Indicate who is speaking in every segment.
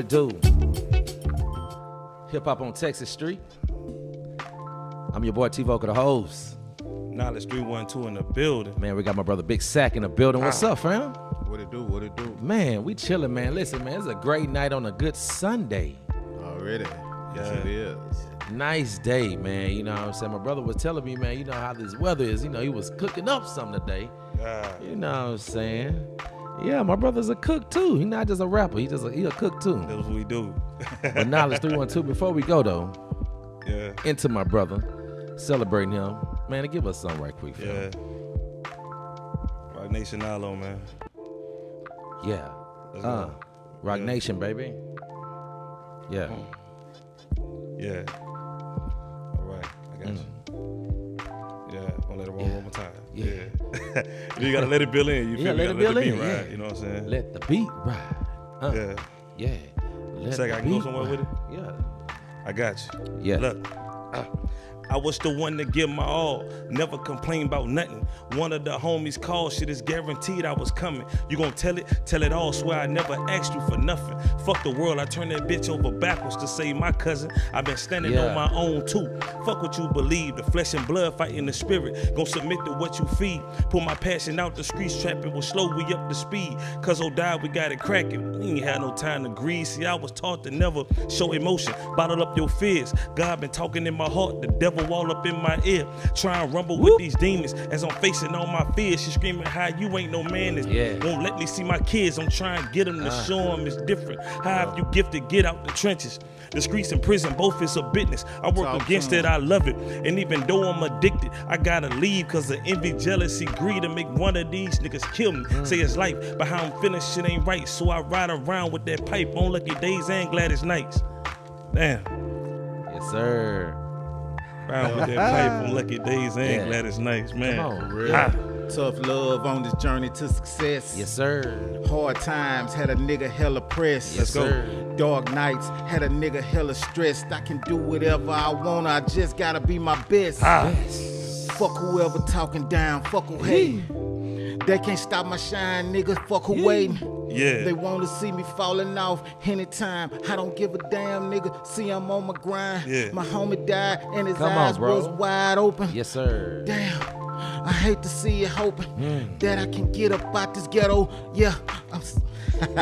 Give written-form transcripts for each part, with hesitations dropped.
Speaker 1: it do? Hip hop on Texas Street. I'm your boy T-Vocal, the host.
Speaker 2: Knowledge 312 in the building.
Speaker 1: Man, we got my brother Big Sack in the building. What's up, fam?
Speaker 3: What it do? What it do?
Speaker 1: Man, we chilling, man. Listen, man, it's a great night on a good Sunday.
Speaker 3: Already. Yes, it is.
Speaker 1: Nice day, man. You know what I'm saying? My brother was telling me, man, you know how this weather is. You know, he was cooking up something today. You know what I'm saying? Yeah, my brother's a cook too. He's not just a rapper. He a cook too.
Speaker 2: That's what we do.
Speaker 1: But Knowledge 312, before we go though, into my brother, celebrating him, man, give us something right quick, fam.
Speaker 2: Rock Nation Nalo, man.
Speaker 1: Yeah. Rock Nation, baby. Yeah.
Speaker 2: Yeah. All right, I got you. Yeah, gonna let it roll one more time. Yeah. You gotta let it build in. You feel me?
Speaker 1: Let it build in.
Speaker 2: Ride, you know what I'm saying?
Speaker 1: Let the beat ride. Yeah.
Speaker 2: Let I can go somewhere with it?
Speaker 1: Yeah.
Speaker 2: I got you.
Speaker 1: Yeah.
Speaker 2: Look. I was the one to give my all, never complain about nothing. One of the homies called, shit is guaranteed I was coming. You gon' tell it all, swear I never asked you for nothing. Fuck the world, I turned that bitch over backwards to save my cousin. I've been standing on my own too. Fuck what you believe, the flesh and blood fighting the spirit. Gon' submit to what you feed. Pull my passion out the streets, trapping will slow we up the speed. Cause died, we got it cracking. We ain't had no time to grieve. See, I was taught to never show emotion. Bottle up your fears. God been talking in my heart, the devil all up in my ear, try and rumble with these demons as I'm facing all my fears. She screaming how you ain't no man, won't let me see my kids. I'm trying to get them to show them it's different. How have you gifted, get out the trenches. The streets and prison, both is a business. I work against it, I love it. And even though I'm addicted, I gotta leave cause of envy, jealousy, greed to make one of these niggas kill me. Say it's life, but how I'm feeling shit ain't right. So I ride around with that pipe on lucky days and gladdest nights. Damn.
Speaker 1: Yes, sir.
Speaker 2: Round with that pipe on lucky days and gladdest nights, man.
Speaker 1: Come on,
Speaker 3: Tough love on this journey to success.
Speaker 1: Yes, sir.
Speaker 3: Hard times had a nigga hella pressed.
Speaker 1: Yes, sir.
Speaker 3: Dark nights had a nigga hella stressed. I can do whatever I want, I just gotta be my best. Fuck whoever talking down, fuck who hating. They can't stop my shine, nigga, fuck who waiting.
Speaker 2: Yeah.
Speaker 3: They wanna see me falling off anytime. I don't give a damn, nigga. See, I'm on my grind.
Speaker 2: Yeah.
Speaker 3: My homie died and his
Speaker 1: Come
Speaker 3: eyes
Speaker 1: on, bro.
Speaker 3: was wide open.
Speaker 1: Yes, sir.
Speaker 3: Damn, I hate to see you hoping that I can get up out this ghetto. Yeah,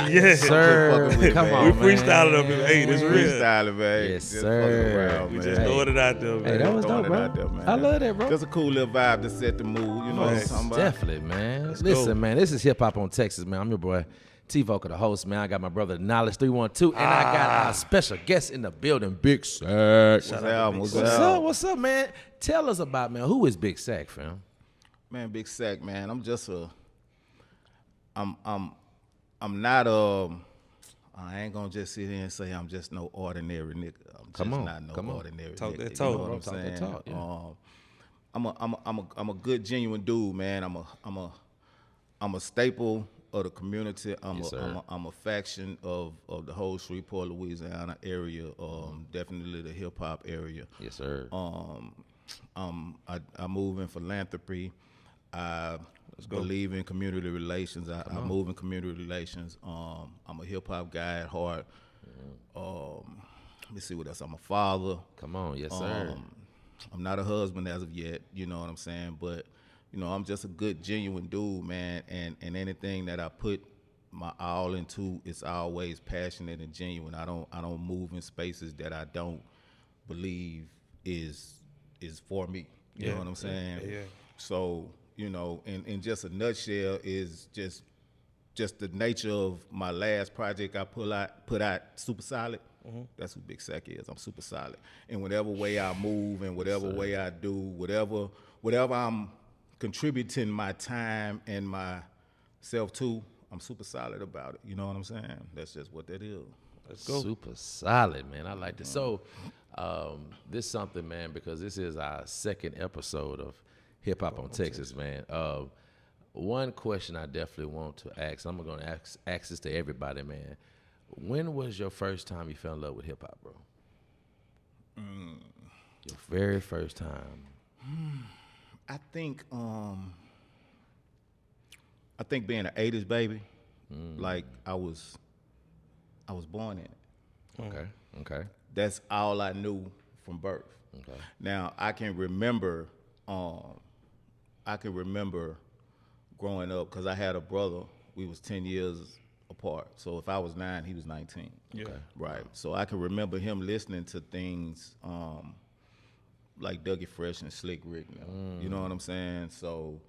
Speaker 2: Yeah,
Speaker 1: sir. Come on,
Speaker 2: we freestyling up here. Hey, this real.
Speaker 3: freestyling, man.
Speaker 1: Yes,
Speaker 3: Just
Speaker 1: sir.
Speaker 3: fucking around,
Speaker 2: We
Speaker 3: man.
Speaker 2: just throwing it out there, man.
Speaker 1: Hey, that was dope,
Speaker 3: Throwing it out
Speaker 1: bro.
Speaker 3: there, man.
Speaker 1: I love that, bro.
Speaker 3: Just a cool little vibe to set the mood. You know what I'm talking about?
Speaker 1: Definitely, man.
Speaker 2: Let's
Speaker 1: Listen,
Speaker 2: go.
Speaker 1: man, this is Hip Hop on Texas, man. I'm your boy T-Vocal, the host, man. I got my brother Knowledge 312, and I got our special guest in the building, Big Sack.
Speaker 3: What's up?
Speaker 1: What's up? What's up, man? Tell us about, man, who is Big Sack, fam?
Speaker 3: Man, Big Sack, man. I'm just I'm not I ain't gonna just sit here and say I'm just no ordinary nigga. I'm just not no ordinary
Speaker 2: Talk
Speaker 3: nigga.
Speaker 2: that
Speaker 3: You
Speaker 2: talk,
Speaker 3: know what
Speaker 2: bro.
Speaker 3: I'm
Speaker 2: Talk
Speaker 3: saying?
Speaker 2: that talk, yeah.
Speaker 3: I'm a good, genuine dude, man. I'm a staple of the community. I'm a faction of the whole Shreveport, Louisiana area. Definitely the hip hop area.
Speaker 1: Yes, sir.
Speaker 3: I move in philanthropy. I believe in community relations. I move in community relations. I'm a hip hop guy at heart. Let me see what else. I'm a father.
Speaker 1: Come on, yes, sir.
Speaker 3: I'm not a husband as of yet. You know what I'm saying? But you know, I'm just a good, genuine dude, man. And anything that I put my all into, it's always passionate and genuine. I don't move in spaces that I don't believe is for me. You know what I'm saying?
Speaker 2: Yeah.
Speaker 3: So, you know, in just a nutshell is just the nature of my last project I put out Super Solid. That's who Big Sack is. I'm super solid. In whatever way I move and whatever way I do, whatever I'm contributing my time and myself to, I'm super solid about it. You know what I'm saying? That's just what that is.
Speaker 2: Let's go.
Speaker 1: Super solid, man. I like this. So, this is something, man, because this is our second episode of Hip Hop on Texas, man. One question I definitely want to ask, I'm going to ask this to everybody, man. When was your first time you fell in love with hip hop, bro? Your very first time.
Speaker 3: I think being an 80s baby, like I was born in it.
Speaker 1: Okay. Okay.
Speaker 3: That's all I knew from birth.
Speaker 1: Okay.
Speaker 3: Now I can remember growing up because I had a brother. We was 10 years apart. So if I was 9, he was 19.
Speaker 2: Yeah.
Speaker 1: Okay.
Speaker 3: Right. So I can remember him listening to things like Dougie Fresh and Slick Rick. You know what I'm saying? So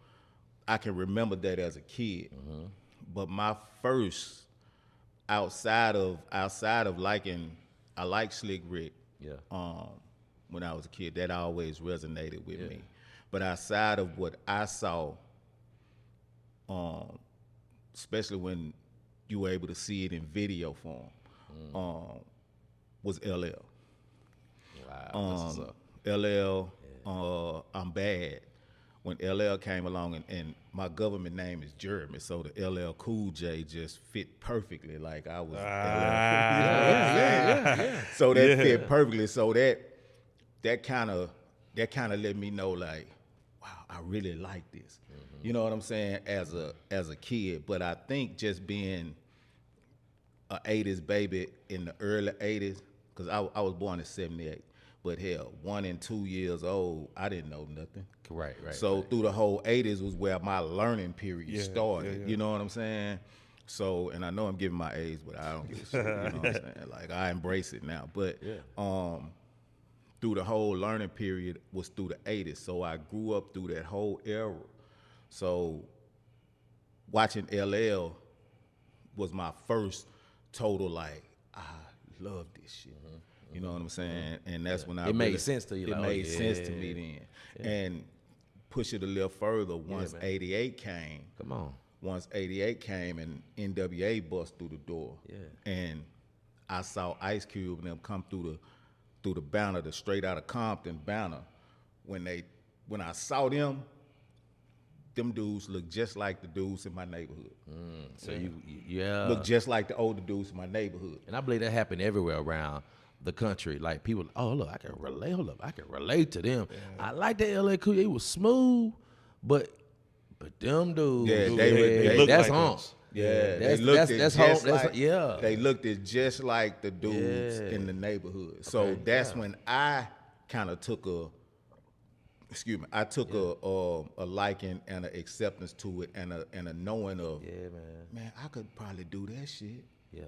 Speaker 3: I can remember that as a kid. But my first outside of liking, I like Slick Rick.
Speaker 1: Yeah.
Speaker 3: When I was a kid, that always resonated with me. But outside of what I saw, especially when you were able to see it in video form, was LL.
Speaker 1: Wow. That's what's up.
Speaker 3: LL, I'm Bad. When LL came along, and my government name is Jeremy, so the LL Cool J just fit perfectly. Like I was LL.
Speaker 1: Yeah.
Speaker 3: So that fit perfectly. So that kind of let me know, like, wow, I really like this. You know what I'm saying? As a kid, but I think just being a 80s baby in the early 80s, because I was born in 78. But hell, 1 and 2 years old, I didn't know nothing.
Speaker 1: Right.
Speaker 3: So through the whole 80s was where my learning period started.
Speaker 2: Yeah.
Speaker 3: You know what I'm saying? So, and I know I'm giving my age, but I don't give a shit. You know what I'm saying? Like, I embrace it now. But through the whole learning period was through the 80s. So I grew up through that whole era. So watching LL was my first total, like, I love this shit. You know what I'm saying? And that's when
Speaker 1: It made sense to you.
Speaker 3: It
Speaker 1: like,
Speaker 3: made sense to me then. And push it a little further once 88 came.
Speaker 1: Come on.
Speaker 3: Once 88 came and NWA bust through the door.
Speaker 1: Yeah.
Speaker 3: And I saw Ice Cube and them come through the banner, the Straight Outta Compton banner. When I saw them dudes look just like the dudes in my neighborhood.
Speaker 1: So you
Speaker 3: Look just like the older dudes in my neighborhood.
Speaker 1: and I believe that happened everywhere around the country. Like people, oh look, I can relate. Hold up, I can relate to them. I like that LA Cool. It was smooth, but them dudes,
Speaker 3: they look
Speaker 1: that's
Speaker 2: like
Speaker 1: home.
Speaker 2: us.
Speaker 3: Yeah,
Speaker 1: That's
Speaker 3: they looked
Speaker 1: that's
Speaker 3: just
Speaker 1: home. That's
Speaker 3: like,
Speaker 1: yeah.
Speaker 3: They looked at just like the dudes
Speaker 1: Yeah.
Speaker 3: in the neighborhood. So that's when I kind of took a liking and an acceptance to it and a knowing of, man, I could probably do that shit.
Speaker 1: Yeah.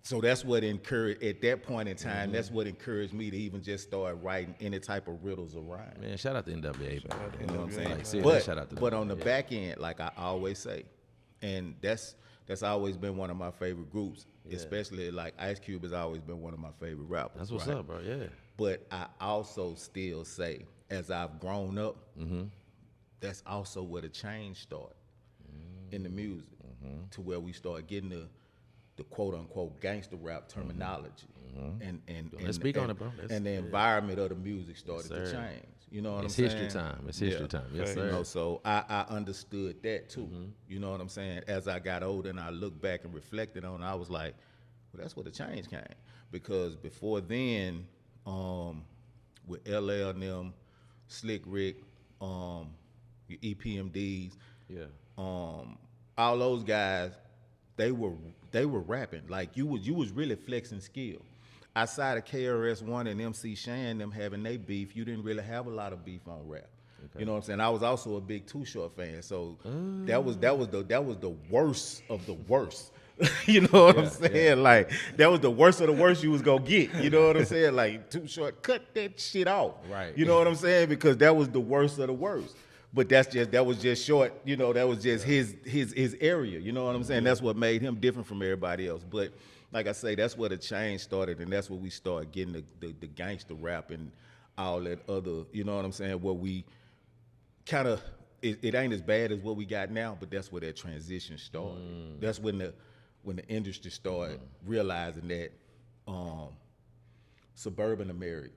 Speaker 3: So that's what encouraged, at that point in time, that's what encouraged me to even just start writing any type of riddles or rhyme.
Speaker 1: Man, shout out to NWA, man.
Speaker 3: You know what I'm saying?
Speaker 1: Like, seriously, shout out to
Speaker 3: but
Speaker 1: them.
Speaker 3: on the back end, like I always say, and that's always been one of my favorite groups, especially like Ice Cube has always been one of my favorite rappers.
Speaker 1: That's what's
Speaker 3: right?
Speaker 1: up, bro. Yeah.
Speaker 3: But I also still say, as I've grown up, that's also where the change started in the music, to where we start getting the quote unquote gangster rap terminology, and
Speaker 1: Let's speak on it, bro.
Speaker 3: And the environment of the music started to change. You know what I'm
Speaker 1: It's
Speaker 3: saying?
Speaker 1: history time. It's history time. Yes,
Speaker 3: You
Speaker 1: sir.
Speaker 3: know, so I understood that too. You know what I'm saying? As I got older and I looked back and reflected on it, I was like, well, that's where the change came. Because before then, with LL and them, Slick Rick, your EPMDs, all those guys, they were rapping. Like you was really flexing skill. Outside of KRS-One and MC Shan them having their beef, you didn't really have a lot of beef on rap. You know what I'm saying? I was also a big Too Short fan, so that was the worst of the worst. You know what I'm saying? Like that was the worst of the worst you was gonna get. You know what I'm saying? Like Too Short, cut that shit off.
Speaker 1: Right.
Speaker 3: You know what I'm saying? Because that was the worst of the worst. But that was just short. You know, that was just his area. You know what I'm saying? That's what made him different from everybody else. But like I say, that's where the change started, and that's where we started getting the gangster rap and all that other. You know what I'm saying? Where we kind of it ain't as bad as what we got now, but that's where that transition started. That's when the industry started realizing that suburban America,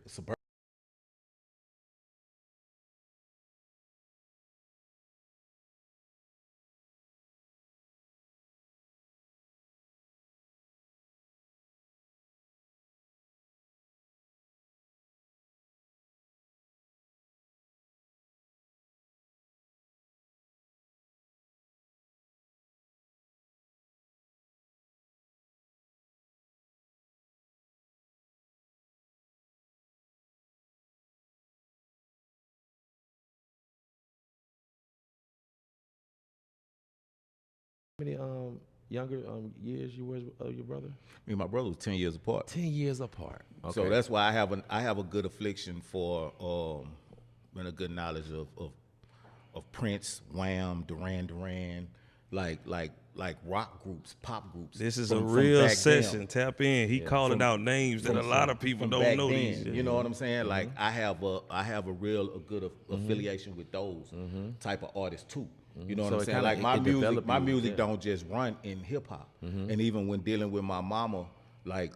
Speaker 1: many younger years you was your brother?
Speaker 3: Me and my brother was 10 years apart.
Speaker 1: 10 years apart. Okay.
Speaker 3: So that's why I have a good affliction for and a good knowledge of Prince, Wham, Duran, like rock groups, pop groups.
Speaker 2: This is
Speaker 3: from
Speaker 2: a real
Speaker 3: back
Speaker 2: session.
Speaker 3: then.
Speaker 2: Tap in. He calling out names that a lot of people don't
Speaker 3: back
Speaker 2: know
Speaker 3: then,
Speaker 2: these.
Speaker 3: You know what I'm saying? Like I have a good affiliation with those type of artists too. You know what
Speaker 1: So
Speaker 3: I'm
Speaker 1: it
Speaker 3: saying?
Speaker 1: kinda-
Speaker 3: Like
Speaker 1: it
Speaker 3: my
Speaker 1: developed you,
Speaker 3: music
Speaker 1: yeah.
Speaker 3: don't just run in hip hop. And even when dealing with my mama, like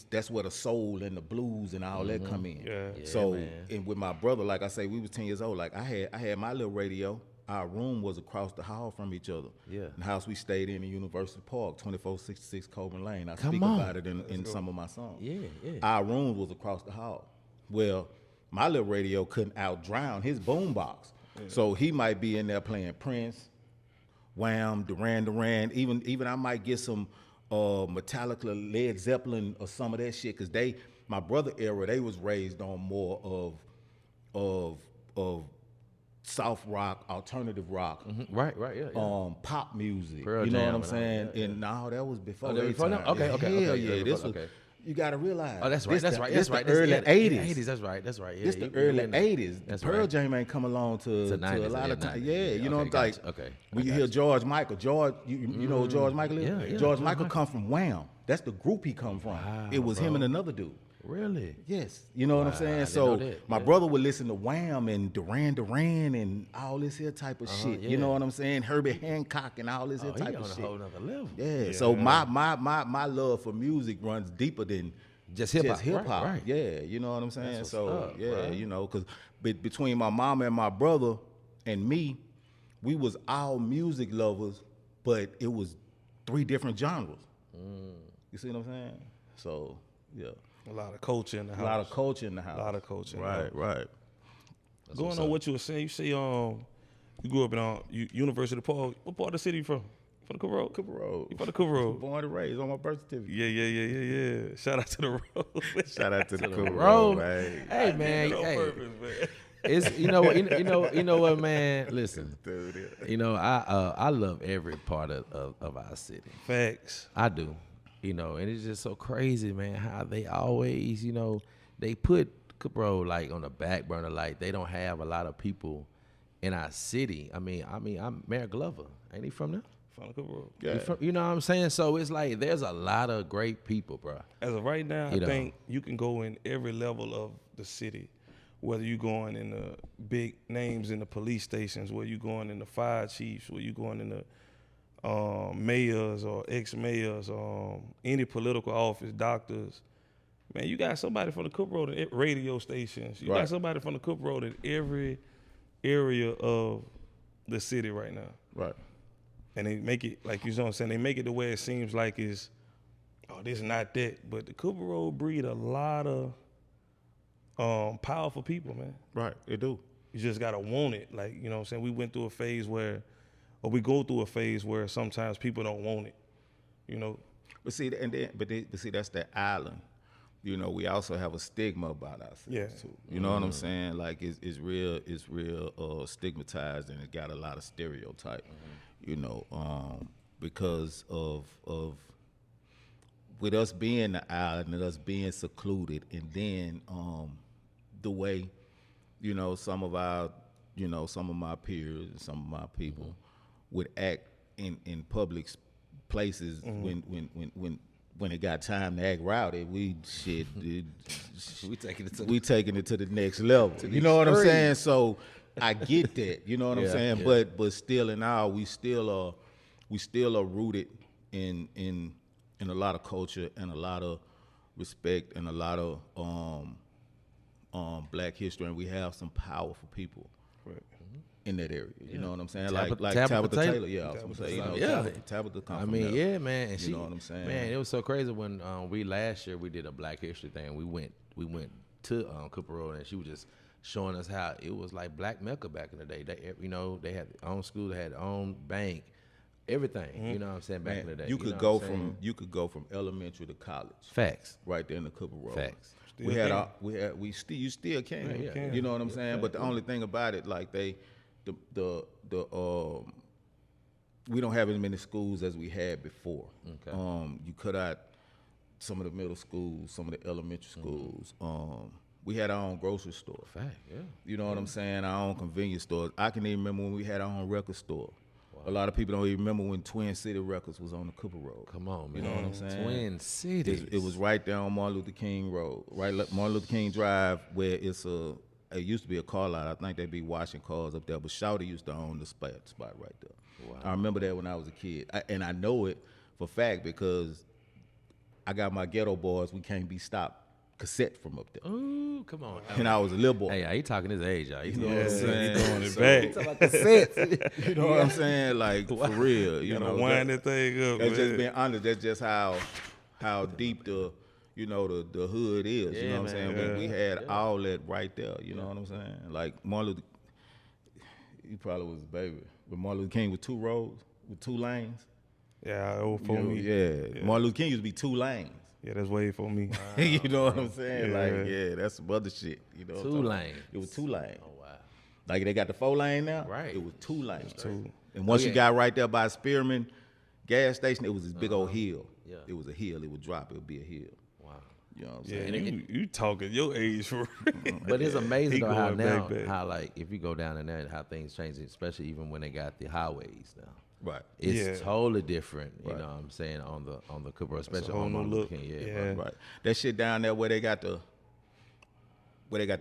Speaker 3: that's where the soul and the blues and all that come in.
Speaker 2: Yeah.
Speaker 3: So
Speaker 1: man.
Speaker 3: and with my brother, like I say, we was 10 years old. Like I had my little radio. Our room was across the hall from each other.
Speaker 1: Yeah.
Speaker 3: The house we stayed in University Park, 2466 Coburn Lane. I
Speaker 1: Come
Speaker 3: speak
Speaker 1: on.
Speaker 3: about it in some of my songs.
Speaker 1: Yeah, yeah.
Speaker 3: Our room was across the hall. Well, my little radio couldn't out-drown his boombox. So he might be in there playing Prince, Wham, Duran. Even I might get some Metallica, Led Zeppelin, or some of that shit. Cause my brother era, they was raised on more of soft rock, alternative rock,
Speaker 1: Right, yeah.
Speaker 3: pop music.
Speaker 1: Pearl
Speaker 3: you know
Speaker 1: Jam
Speaker 3: what I'm
Speaker 1: and all
Speaker 3: saying?
Speaker 1: that, yeah.
Speaker 3: And no, that was before
Speaker 1: Oh, that
Speaker 3: their
Speaker 1: was before
Speaker 3: time.
Speaker 1: them? Okay,
Speaker 3: Hell
Speaker 1: okay,
Speaker 3: yeah, this was.
Speaker 1: okay.
Speaker 3: You gotta realize.
Speaker 1: Oh, that's right.
Speaker 3: This
Speaker 1: That's
Speaker 3: the-
Speaker 1: right.
Speaker 3: This
Speaker 1: That's right.
Speaker 3: the early
Speaker 1: yeah,
Speaker 3: 80s.
Speaker 1: That's right. That's right. Yeah,
Speaker 3: This the
Speaker 1: you
Speaker 3: early
Speaker 1: in the-
Speaker 3: 80s.
Speaker 1: That's
Speaker 3: Pearl
Speaker 1: right.
Speaker 3: Jam ain't come along to
Speaker 1: To
Speaker 3: a
Speaker 1: 90s,
Speaker 3: lot
Speaker 1: yeah,
Speaker 3: of time.
Speaker 1: 90s.
Speaker 3: Yeah,
Speaker 1: Yeah,
Speaker 3: you know
Speaker 1: okay,
Speaker 3: what I'm like.
Speaker 1: gotcha. Okay,
Speaker 3: When
Speaker 1: I
Speaker 3: you
Speaker 1: got
Speaker 3: hear
Speaker 1: you.
Speaker 3: George Michael, you know who George Michael is?
Speaker 1: Yeah,
Speaker 3: George
Speaker 1: yeah,
Speaker 3: Michael
Speaker 1: Michael.
Speaker 3: come from Wham. That's the group he come from.
Speaker 1: Wow,
Speaker 3: It was him
Speaker 1: bro.
Speaker 3: and another dude.
Speaker 1: Really?
Speaker 3: Yes, you know what I'm
Speaker 1: Wow, I
Speaker 3: saying.
Speaker 1: didn't
Speaker 3: So
Speaker 1: know that,
Speaker 3: my
Speaker 1: yeah.
Speaker 3: brother would listen to Wham and Duran and all this here type of shit.
Speaker 1: yeah.
Speaker 3: You know what I'm saying? Herbie Hancock and all this here
Speaker 1: Oh, he
Speaker 3: type
Speaker 1: on
Speaker 3: of
Speaker 1: a
Speaker 3: shit.
Speaker 1: whole nother level.
Speaker 3: Yeah. So my love for music runs deeper than
Speaker 1: Just hip hop. Right.
Speaker 3: Yeah, you know what I'm saying.
Speaker 1: what's
Speaker 3: So
Speaker 1: up,
Speaker 3: yeah,
Speaker 1: bro.
Speaker 3: you know, because between my mama and my brother and me, we was all music lovers, but it was 3 different genres. You see what I'm saying? So yeah,
Speaker 2: A lot of culture in the house.
Speaker 3: a lot of culture in the house.
Speaker 2: A lot of culture.
Speaker 3: Right.
Speaker 2: Going on what you were saying, you say you grew up in University Park. What part of the city you from? From the Cooper Road?
Speaker 3: Cooper Road.
Speaker 2: You from the Cooper Road?
Speaker 3: Born and raised on my birth certificate.
Speaker 2: Yeah. Shout out to the road.
Speaker 3: Shout out to the Cooper
Speaker 1: Road.
Speaker 3: Road, man.
Speaker 1: Hey man,
Speaker 2: on
Speaker 1: hey.
Speaker 2: purpose, man.
Speaker 1: It's you know what, man. Listen,
Speaker 3: Dude, yeah.
Speaker 1: you know I love every part of our city.
Speaker 2: Facts.
Speaker 1: I do, you know, and it's just so crazy, man. How they always, you know, they put bro like on the back burner, like they don't have a lot of people in our city. I mean, I'm Mayor Glover, ain't he from there?
Speaker 2: From the Cooper Road.
Speaker 3: Yeah.
Speaker 1: You know what I'm saying? So it's like there's a lot of great people, bro.
Speaker 2: As of right now,
Speaker 1: You know.
Speaker 2: I think you can go in every level of the city, whether you going in the big names in the police stations, whether you going in the fire chiefs, whether you going in the mayors or ex-mayors, any political office, doctors. Man, you got somebody from the Cook Road at radio stations. You got
Speaker 3: Right.
Speaker 2: somebody from the Cook Road in every area of the city right now.
Speaker 3: Right.
Speaker 2: And they make it, like you know what I'm saying, they make it the way it seems like it's, oh, this is not that. But the Cooper Road breed a lot of powerful people, man.
Speaker 3: Right. They do.
Speaker 2: You just gotta want it. Like, you know what I'm saying? We went through a phase where, or we go through a phase where sometimes people don't want it. You know?
Speaker 3: But see, that's the island. You know, we also have a stigma about ourselves
Speaker 2: Yeah.
Speaker 3: too. You know what I'm saying? Like it's real stigmatized, and it got a lot of stereotype. You know, because of with us being the island and us being secluded, and then the way, you know, some of my peers and some of my people would act in public places when it got time to act rowdy, we taking it to the next level. You know what I'm saying? So I get that. You know what I'm saying?
Speaker 1: Yeah.
Speaker 3: But still in all, we still are rooted in a lot of culture and a lot of respect and a lot of black history, and we have some powerful people in that area. You know what I'm saying? Like Tabitha Taylor. Yeah, I was gonna say, you know,
Speaker 1: Yeah.
Speaker 3: Tabitha come
Speaker 1: I
Speaker 3: from
Speaker 1: mean,
Speaker 3: there.
Speaker 1: yeah, man. And
Speaker 3: You know what I'm saying?
Speaker 1: Man, it was so crazy when we last year we did a Black History thing. We went to Cooper Road, and she was just showing us how it was like Black Mecca back in the day. They, you know, they had their own school, they had their own bank, everything. You know what I'm saying? Back in the day,
Speaker 3: You could
Speaker 1: know what I'm saying?
Speaker 3: go from elementary to college
Speaker 1: Facts.
Speaker 3: right there in the Cooper Road.
Speaker 1: Facts.
Speaker 3: You still can.
Speaker 1: Yeah, you can.
Speaker 3: You know what I'm saying? But the only thing about it, like the we don't have as many schools as we had before.
Speaker 1: Okay.
Speaker 3: You cut out some of the middle schools, some of the elementary schools. We had our own grocery store.
Speaker 1: Fact, yeah.
Speaker 3: You know what I'm saying? Our own convenience stores. I can even remember when we had our own record store. Wow. A lot of people don't even remember when Twin City Records was on the Cooper Road.
Speaker 1: Come on, man.
Speaker 3: You know what I'm saying?
Speaker 1: Twin Cities.
Speaker 3: It was right there on Martin Luther King Road, right? Martin Luther King Drive, where it used to be a car lot. I think they'd be washing cars up there, but Shawty used to own the spot right there. Wow. I remember that when I was a kid. And I know it for fact because I got my Ghetto Boys, We Can't Be Stopped cassette from up there.
Speaker 1: Ooh, come on.
Speaker 3: And I was a little boy.
Speaker 1: Hey, he talking his age, y'all.
Speaker 3: You know what I'm saying?
Speaker 2: He doing it back.
Speaker 3: He talking about cassettes. You know what I'm saying? Like, for real. You know,
Speaker 2: wind that thing up,
Speaker 3: that's
Speaker 2: man.
Speaker 3: just being honest. That's just how deep the hood is.
Speaker 1: Yeah,
Speaker 3: you know what I'm
Speaker 1: man.
Speaker 3: saying? We had all that right there. You know what I'm saying? Like Martin Luther, he probably was a baby, but Martin Luther King with 2 roads, with 2 lanes.
Speaker 2: Yeah, for me.
Speaker 3: Yeah. Martin Luther King used to be 2 lanes.
Speaker 2: Yeah, that's way for me.
Speaker 3: You know what I'm saying?
Speaker 2: Yeah.
Speaker 3: Like, that's some other shit. You know,
Speaker 1: 2 lanes.
Speaker 3: It was 2 lanes.
Speaker 1: Oh, wow.
Speaker 3: Like they got the 4 lane now.
Speaker 1: Right.
Speaker 3: It was 2 lanes.
Speaker 2: Two.
Speaker 3: And once
Speaker 1: yeah.
Speaker 3: you got right there by Spearman gas station, it was this big old hill.
Speaker 1: Yeah.
Speaker 3: It was a hill. It would drop. It would be a hill.
Speaker 1: Wow.
Speaker 3: You know what I'm
Speaker 2: Yeah,
Speaker 3: saying?
Speaker 2: you talking your age for real.
Speaker 1: But it's amazing
Speaker 2: He
Speaker 1: though how
Speaker 2: going
Speaker 1: now,
Speaker 2: back.
Speaker 1: how like if you go down in there, how things change, especially even when they got the highways now.
Speaker 3: Right.
Speaker 1: It's
Speaker 2: Yeah.
Speaker 1: totally different, you
Speaker 3: Right.
Speaker 1: know what I'm saying, on the Cooper, especially
Speaker 2: whole
Speaker 1: on
Speaker 2: new
Speaker 1: Martin
Speaker 2: look.
Speaker 1: Luther King. Yeah.
Speaker 2: Yeah.
Speaker 3: Right. That shit down there where they got the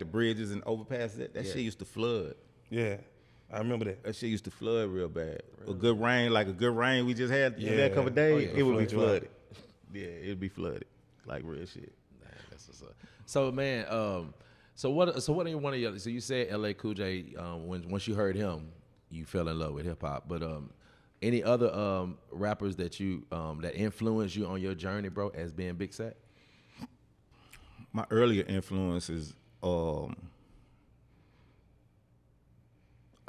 Speaker 3: bridges and overpasses, that shit used to flood.
Speaker 2: Yeah, I remember that.
Speaker 3: That shit used to flood real bad. A good rain we just had
Speaker 2: Yeah.
Speaker 3: that couple of days,
Speaker 2: Oh, yeah.
Speaker 3: it would be
Speaker 2: Flood you out.
Speaker 3: flooded. Yeah, it'd be flooded. Like real shit.
Speaker 1: Man, that's what's up. So man, so what are one of your, so you said LA Cool J, once you heard him, you fell in love with hip hop, but any other rappers that you that influenced you on your journey, bro, as being Big Sack?
Speaker 3: My earlier influences,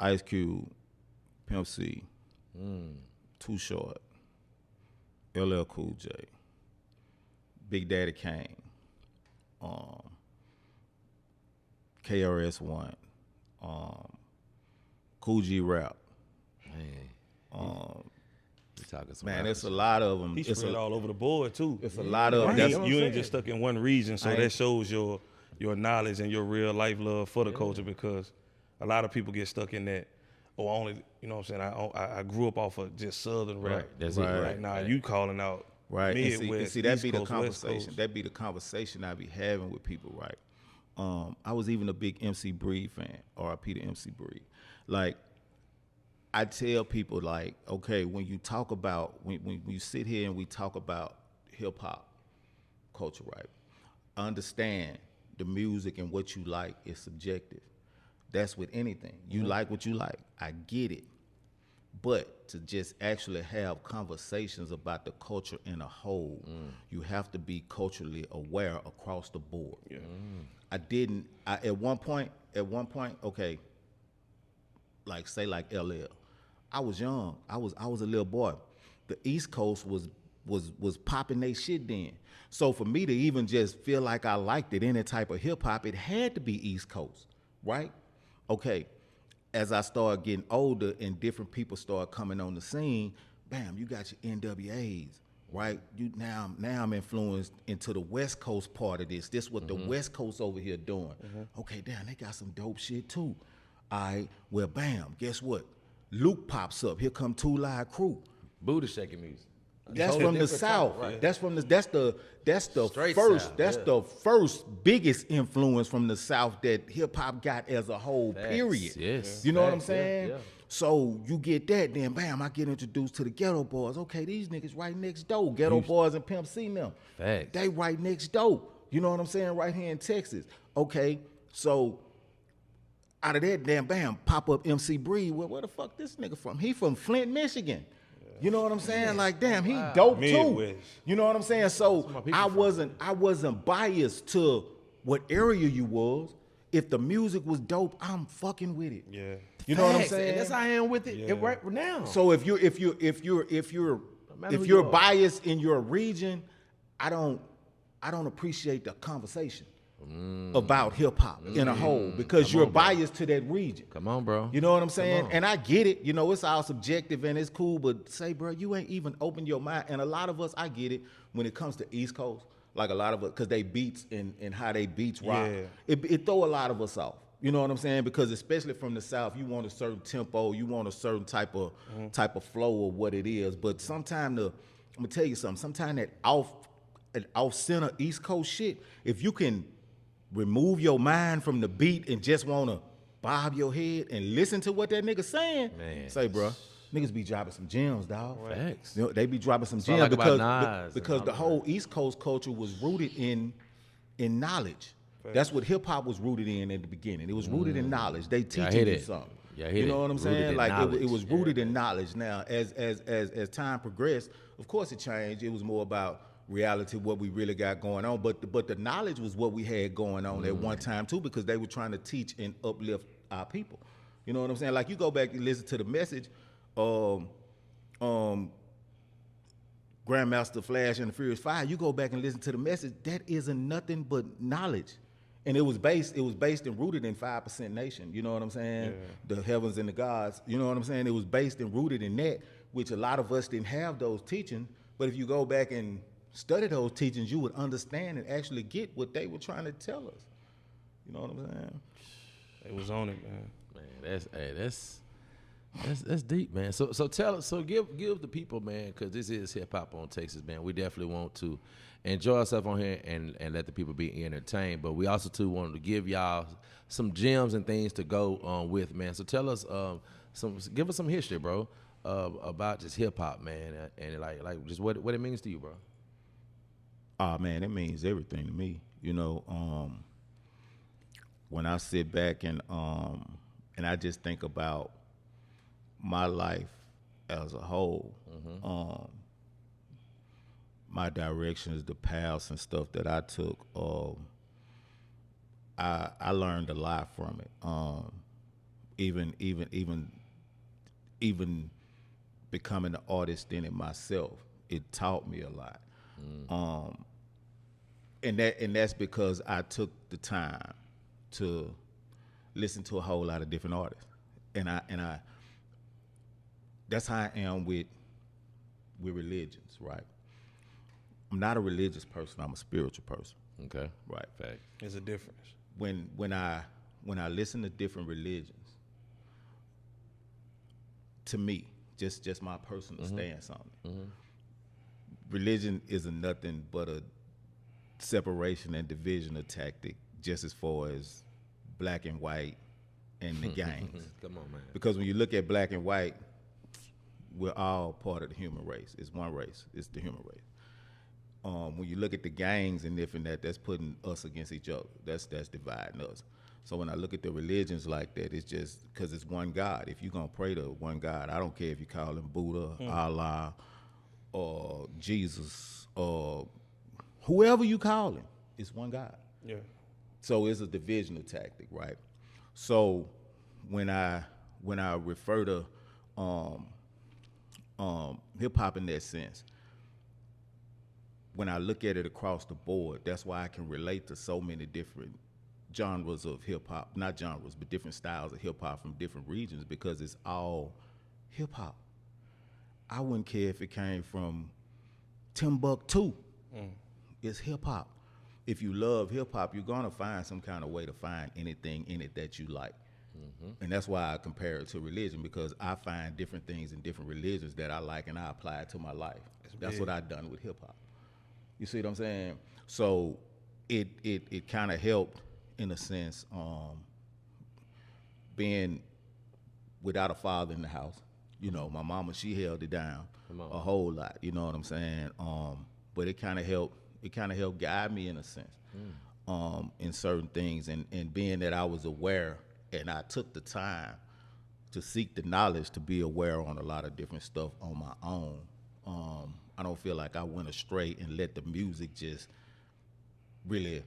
Speaker 3: Ice Cube, Pimp C, Too Short, LL Cool J, Big Daddy Kane, KRS-One, Cool G Rap.
Speaker 1: Man, we talking some
Speaker 3: Man,
Speaker 1: rappers.
Speaker 3: it's a lot of them.
Speaker 2: He
Speaker 3: It's
Speaker 2: spread all over the board too.
Speaker 3: It's a lot of
Speaker 2: Right.
Speaker 3: that's
Speaker 2: You ain't just stuck in one region, so
Speaker 3: I
Speaker 2: that
Speaker 3: ain't-
Speaker 2: shows your knowledge and your real life love for the culture. Because a lot of people get stuck in that. Oh, only you know what I'm saying. I grew up off of just Southern rap.
Speaker 1: Right, that's
Speaker 3: Right.
Speaker 1: it.
Speaker 2: Right now, you calling out
Speaker 3: right.
Speaker 2: Midwest,
Speaker 3: And see that
Speaker 2: East
Speaker 3: be the
Speaker 2: Coast, West
Speaker 3: conversation.
Speaker 2: Coast.
Speaker 3: That be the conversation I be having with people, right? I was even a big MC Breed fan, RIP to MC Breed. Like, I tell people, like, okay, when you talk about, when you sit here and we talk about hip hop culture, right? Understand the music and what you like is subjective. That's with anything. You like what you like. I get it. But to just actually have conversations about the culture in a whole, you have to be culturally aware across the board.
Speaker 2: Yeah.
Speaker 3: At one point, okay, like say like LL. I was young. I was a little boy. The East Coast was popping they shit then. So for me to even just feel like I liked it, any type of hip hop, it had to be East Coast, right? Okay. As I started getting older and different people started coming on the scene, bam, you got your NWAs, right? Now I'm influenced into the West Coast part of this. This what the West Coast over here doing. Okay, damn, they got some dope shit too. All right, well, bam, guess what? Luke pops up. Here come Two Live Crew.
Speaker 1: Booty shaking music.
Speaker 3: That's
Speaker 1: Totally
Speaker 3: from the
Speaker 1: different
Speaker 3: South.
Speaker 1: type, right?
Speaker 3: That's the
Speaker 1: Straight
Speaker 3: first.
Speaker 1: South,
Speaker 3: That's
Speaker 1: yeah.
Speaker 3: the first biggest influence from the South that hip hop got as a whole.
Speaker 1: Facts,
Speaker 3: Period.
Speaker 1: yes,
Speaker 3: You know what I'm
Speaker 1: facts, yeah,
Speaker 3: saying?
Speaker 1: yeah.
Speaker 3: So you get that, then bam, I get introduced to the Ghetto Boys. Okay, these niggas right next door. Ghetto Boys and Pimp C them.
Speaker 1: Facts.
Speaker 3: They right next door. You know what I'm saying? Right here in Texas. Okay, so out of that, damn, bam, pop up MC Breed. Well, where the fuck this nigga from? He from Flint, Michigan. You know what I'm saying? Like, damn, he dope too.
Speaker 2: Midwest.
Speaker 3: You know what I'm saying? So
Speaker 1: my people
Speaker 3: I wasn't biased to what area you was. If the music was dope, I'm fucking with it.
Speaker 2: Yeah.
Speaker 3: You know what I'm
Speaker 1: Facts,
Speaker 3: saying?
Speaker 1: and that's how I am with it
Speaker 2: Yeah.
Speaker 1: right now.
Speaker 3: So if you're
Speaker 1: matter who you are.
Speaker 3: biased in your region, I don't appreciate the conversation. about hip hop in a whole because you're biased to that region.
Speaker 1: Come on, bro.
Speaker 3: You know what I'm saying? And I get it. You know, it's all subjective and it's cool, but say, bro, you ain't even opened your mind. And a lot of us, I get it when it comes to East Coast. Like a lot of us, because they beats and how they beats rock, it throw a lot of us off. You know what I'm saying? Because especially from the South, you want a certain tempo, you want a certain type of flow of what it is. But sometimes I'm gonna tell you something. Sometimes that off center East Coast shit, if you can remove your mind from the beat and just wanna bob your head and listen to what that nigga saying, say, bro, niggas be dropping some gems, dog.
Speaker 1: Facts.
Speaker 3: You know, they be dropping some
Speaker 1: So
Speaker 3: gems
Speaker 1: like
Speaker 3: because the whole East Coast culture was rooted in knowledge. Facts. That's what hip hop was rooted in at the beginning. It was rooted in knowledge. They teaching you something. You know what I'm saying? Like it was rooted in knowledge. Now, as time progressed, of course it changed. It was more about reality, what we really got going on. But the knowledge was what we had going on at one time too, because they were trying to teach and uplift our people. You know what I'm saying? Like you go back and listen to the message. Grandmaster Flash and the Furious Five, you go back and listen to the message, that isn't nothing but knowledge. And it was based and rooted in 5% Nation. You know what I'm saying? Yeah. The heavens and the gods. You know what I'm saying? It was based and rooted in that, which a lot of us didn't have those teachings. But if you go back and study those teachings, you would understand and actually get what they were trying to tell us. You know what I'm saying?
Speaker 2: It was on it, man.
Speaker 1: Man, that's deep, man. So give the people, man, because this is Hip Hop on Texas, man. We definitely want to enjoy ourselves on here and let the people be entertained. But we also too wanted to give y'all some gems and things to go on with, man. So tell us give us some history, bro, about just hip hop, man, and like just what it means to you, bro.
Speaker 3: Oh man, it means everything to me. You know, when I sit back and I just think about my life as a whole, my directions, the paths and stuff that I took, I learned a lot from it. Even becoming an artist in it myself, it taught me a lot. And that's because I took the time to listen to a whole lot of different artists, and I that's how I am with religions, right? I'm not a religious person. I'm a spiritual person.
Speaker 1: Okay.
Speaker 3: Right.
Speaker 1: Fact.
Speaker 2: There's a difference.
Speaker 3: When I listen to different religions, to me, just my personal stance on it, religion isn't nothing but a separation and division of tactic, just as far as black and white and the gangs.
Speaker 1: Come on, man. Because
Speaker 3: when you look at black and white, we're all part of the human race. It's one race. It's the human race. When you look at the gangs and different that's putting us against each other. That's dividing us. So when I look at the religions like that, it's just because it's one God. If you're going to pray to one God, I don't care if you call him Buddha, Allah, or Jesus, or whoever you call him, it's one God.
Speaker 2: Yeah.
Speaker 3: So it's a divisional tactic, right? So when I refer to hip hop in that sense, when I look at it across the board, that's why I can relate to so many different genres of hip hop, not genres, but different styles of hip hop from different regions, because it's all hip hop. I wouldn't care if it came from Timbuktu. It's hip hop. If you love hip hop, you're gonna find some kind of way to find anything in it that you like. And that's why I compare it to religion, because I find different things in different religions that I like and I apply it to my life. That's what I've done with hip hop. You see what I'm saying? So it kind of helped in a sense, being without a father in the house. You know, my mama, she held it down a whole lot. You know what I'm saying? But it kind of helped. It kind of helped guide me in a sense, in certain things. And being that I was aware and I took the time to seek the knowledge to be aware on a lot of different stuff on my own, I don't feel like I went astray and let the music just really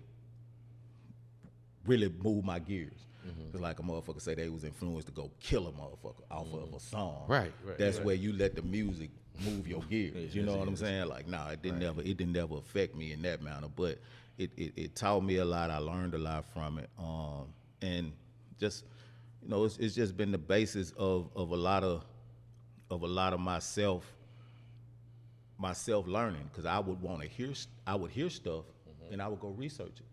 Speaker 3: move my gears. Cause like a motherfucker say they was influenced to go kill a motherfucker off of a song.
Speaker 1: Right.
Speaker 3: That's where you let the music move your gears. You know what I'm saying? Like, nah, it didn't never affect me in that manner. But it taught me a lot. I learned a lot from it. And just, you know, it's just been the basis of a lot of myself learning. Cause I would hear stuff and I would go research it.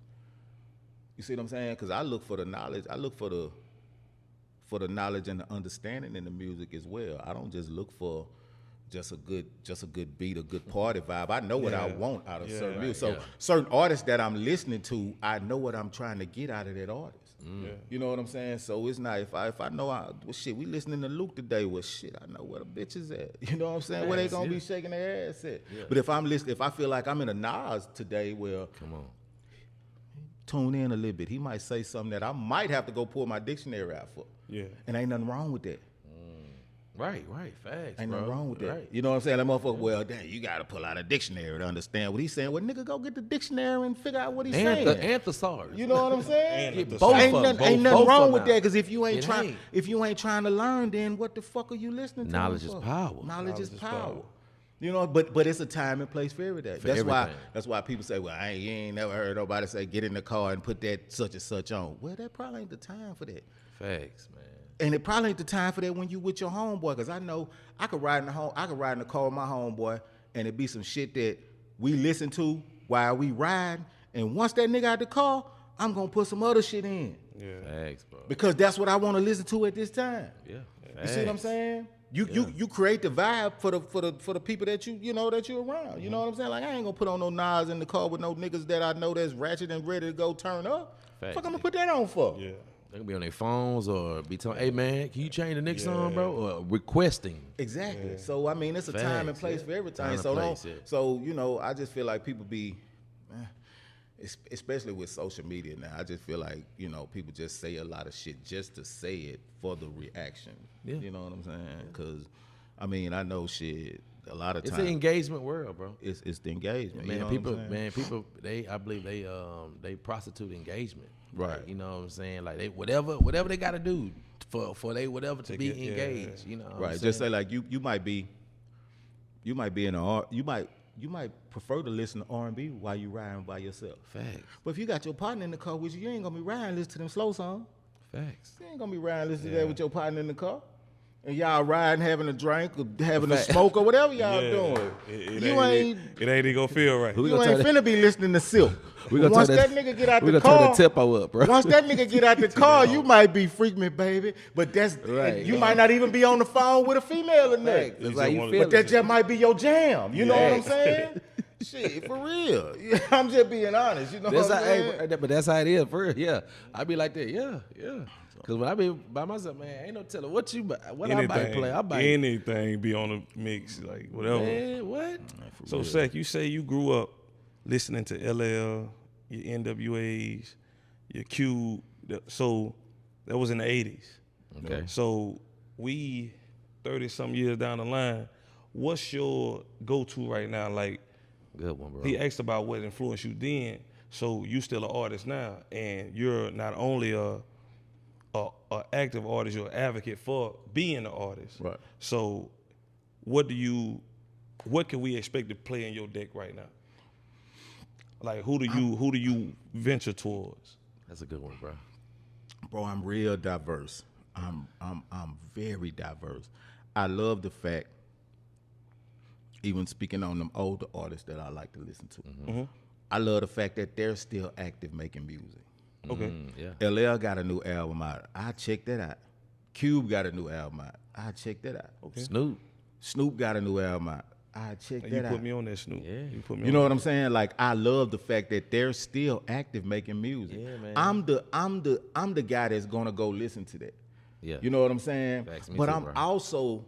Speaker 3: You see what I'm saying? Because I look for the knowledge. I look for the knowledge and the understanding in the music as well. I don't just look for just a good beat, a good party vibe. I know what I want out of certain music. So certain artists that I'm listening to, I know what I'm trying to get out of that artist. You know what I'm saying? So it's not if I know well, shit, we listening to Luke today. Well, shit, I know where the bitch is at. You know what I'm saying? Where they gonna be shaking their ass at? Yeah. But if I feel like I'm in a Nas today, well, come on. Tune in a little bit. He might say something that I might have to go pull my dictionary out for. Yeah. And ain't nothing wrong with that.
Speaker 1: Right. Facts,
Speaker 3: ain't
Speaker 1: bro.
Speaker 3: nothing wrong with that.
Speaker 1: Right.
Speaker 3: You know what I'm saying? That motherfucker, well, damn, you got to pull out a dictionary to understand what he's saying. Well, nigga, go get the dictionary and figure out what he's saying.
Speaker 1: And thesaurus.
Speaker 3: You know what I'm saying?
Speaker 1: Ain't
Speaker 3: nothing wrong with that, because if you ain't trying to learn, then what the fuck are you listening to?
Speaker 1: Knowledge is power.
Speaker 3: Knowledge is power. You know, but it's a time and place for everything. That's why people say, well, you ain't never heard nobody say get in the car and put that such and such on. Well, that probably ain't the time for that.
Speaker 1: Facts, man.
Speaker 3: And it probably ain't the time for that when you with your homeboy, because I know I could ride in the car with my homeboy, and it be some shit that we listen to while we ride. And once that nigga out the car, I'm gonna put some other shit in.
Speaker 1: Yeah. Facts, bro.
Speaker 3: Because that's what I want to listen to at this time.
Speaker 1: Yeah.
Speaker 3: You see what I'm saying? You create the vibe for the people that that you're around. You know what I'm saying? Like, I ain't gonna put on no Nas in the car with no niggas that I know that's ratchet and ready to go turn up. Facts, fuck, I'm gonna put that on for?
Speaker 2: Yeah.
Speaker 1: They can be on their phones or be telling, hey man, can you change the next song, bro? Or requesting.
Speaker 3: Exactly. Yeah. So I mean, it's a time and place for everything. So I just feel like people be, especially with social media now, I just feel like, people just say a lot of shit just to say it for the reaction. Yeah. You know what I'm saying? Because, I mean, I know shit a lot of times.
Speaker 1: It's the engagement world, bro.
Speaker 3: It's the engagement.
Speaker 1: Man, people, I believe they prostitute engagement.
Speaker 3: Right.
Speaker 1: Like, you know what I'm saying? Like, they whatever they got to do for they whatever to be engaged. You know what I'm saying?
Speaker 3: Just say like you might be in you might prefer to listen to R&B while you riding by yourself.
Speaker 1: Facts.
Speaker 3: But if you got your partner in the car with you ain't gonna be riding listening to them slow songs.
Speaker 1: Facts.
Speaker 3: You ain't gonna be riding listening to that with your partner in the car. And y'all riding, having a drink, or having a smoke, or whatever y'all doing.
Speaker 2: It ain't even gonna feel right.
Speaker 3: You ain't finna be listening to Silk. Once that nigga get out the car,
Speaker 1: we gonna turn the tempo up, bro.
Speaker 3: Once that nigga get out the car, you might be freak me, baby. But that's you might not even be on the phone with a female or nothing. But that just might be your jam. You know what I'm saying? Shit, for real. I'm just being honest. You know what I'm saying?
Speaker 1: But that's how it is, for real. Yeah, I be like that. Yeah. Because when I be by myself, man, ain't no telling what I might play.
Speaker 2: Anything be on the mix, like whatever.
Speaker 1: Man, what?
Speaker 2: So, Sack, you say you grew up listening to LL, your NWAs, your Q. So that was in the 80s.
Speaker 1: Okay.
Speaker 2: So we 30-some years down the line, what's your go-to right now? Like,
Speaker 1: good one, bro.
Speaker 2: He asked about what influenced you then. So you still an artist now, and you're not only a active artist, you're an advocate for being an artist.
Speaker 3: Right.
Speaker 2: So what can we expect to play in your deck right now? Like, who do you venture towards?
Speaker 1: That's a good one, bro.
Speaker 3: Bro, I'm real diverse. I'm very diverse. I love the fact, even speaking on them older artists that I like to listen to, I love the fact that they're still active making music.
Speaker 2: Okay.
Speaker 3: Yeah. LL got a new album out. I check that out. Cube got a new album out. I check that out.
Speaker 1: Okay.
Speaker 3: Snoop got a new album out. I check that out.
Speaker 2: You put me on that, Snoop.
Speaker 1: Yeah.
Speaker 3: You know what I'm saying? Like, I love the fact that they're still active making music.
Speaker 1: Yeah, man.
Speaker 3: I'm the guy that's gonna go listen to that.
Speaker 1: Yeah.
Speaker 3: You know what I'm saying?
Speaker 1: But
Speaker 3: I'm also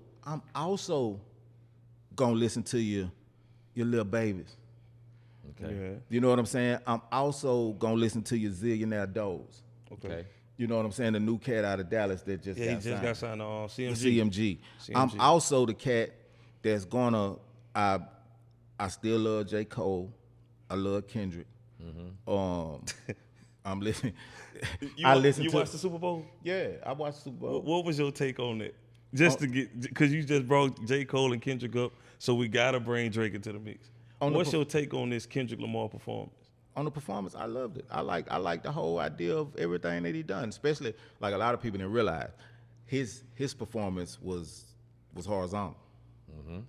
Speaker 3: gonna listen to your little babies.
Speaker 1: Okay.
Speaker 2: Yeah.
Speaker 3: You know what I'm saying? I'm also gonna listen to your Zillionaire Does.
Speaker 2: Okay.
Speaker 3: You know what I'm saying? The new cat out of Dallas that just
Speaker 2: got signed on CMG.
Speaker 3: CMG. I'm also the cat that's gonna. I still love J. Cole. I love Kendrick. I'm listening.
Speaker 2: You watched the Super Bowl?
Speaker 3: Yeah, I watched the Super Bowl.
Speaker 2: What was your take on that? Just to get, because you just brought J. Cole and Kendrick up, so we gotta bring Drake into the mix. What's your take on this Kendrick Lamar performance?
Speaker 3: On the performance, I loved it. I like the whole idea of everything that he done, especially like a lot of people didn't realize his performance was horizontal. Mm-hmm.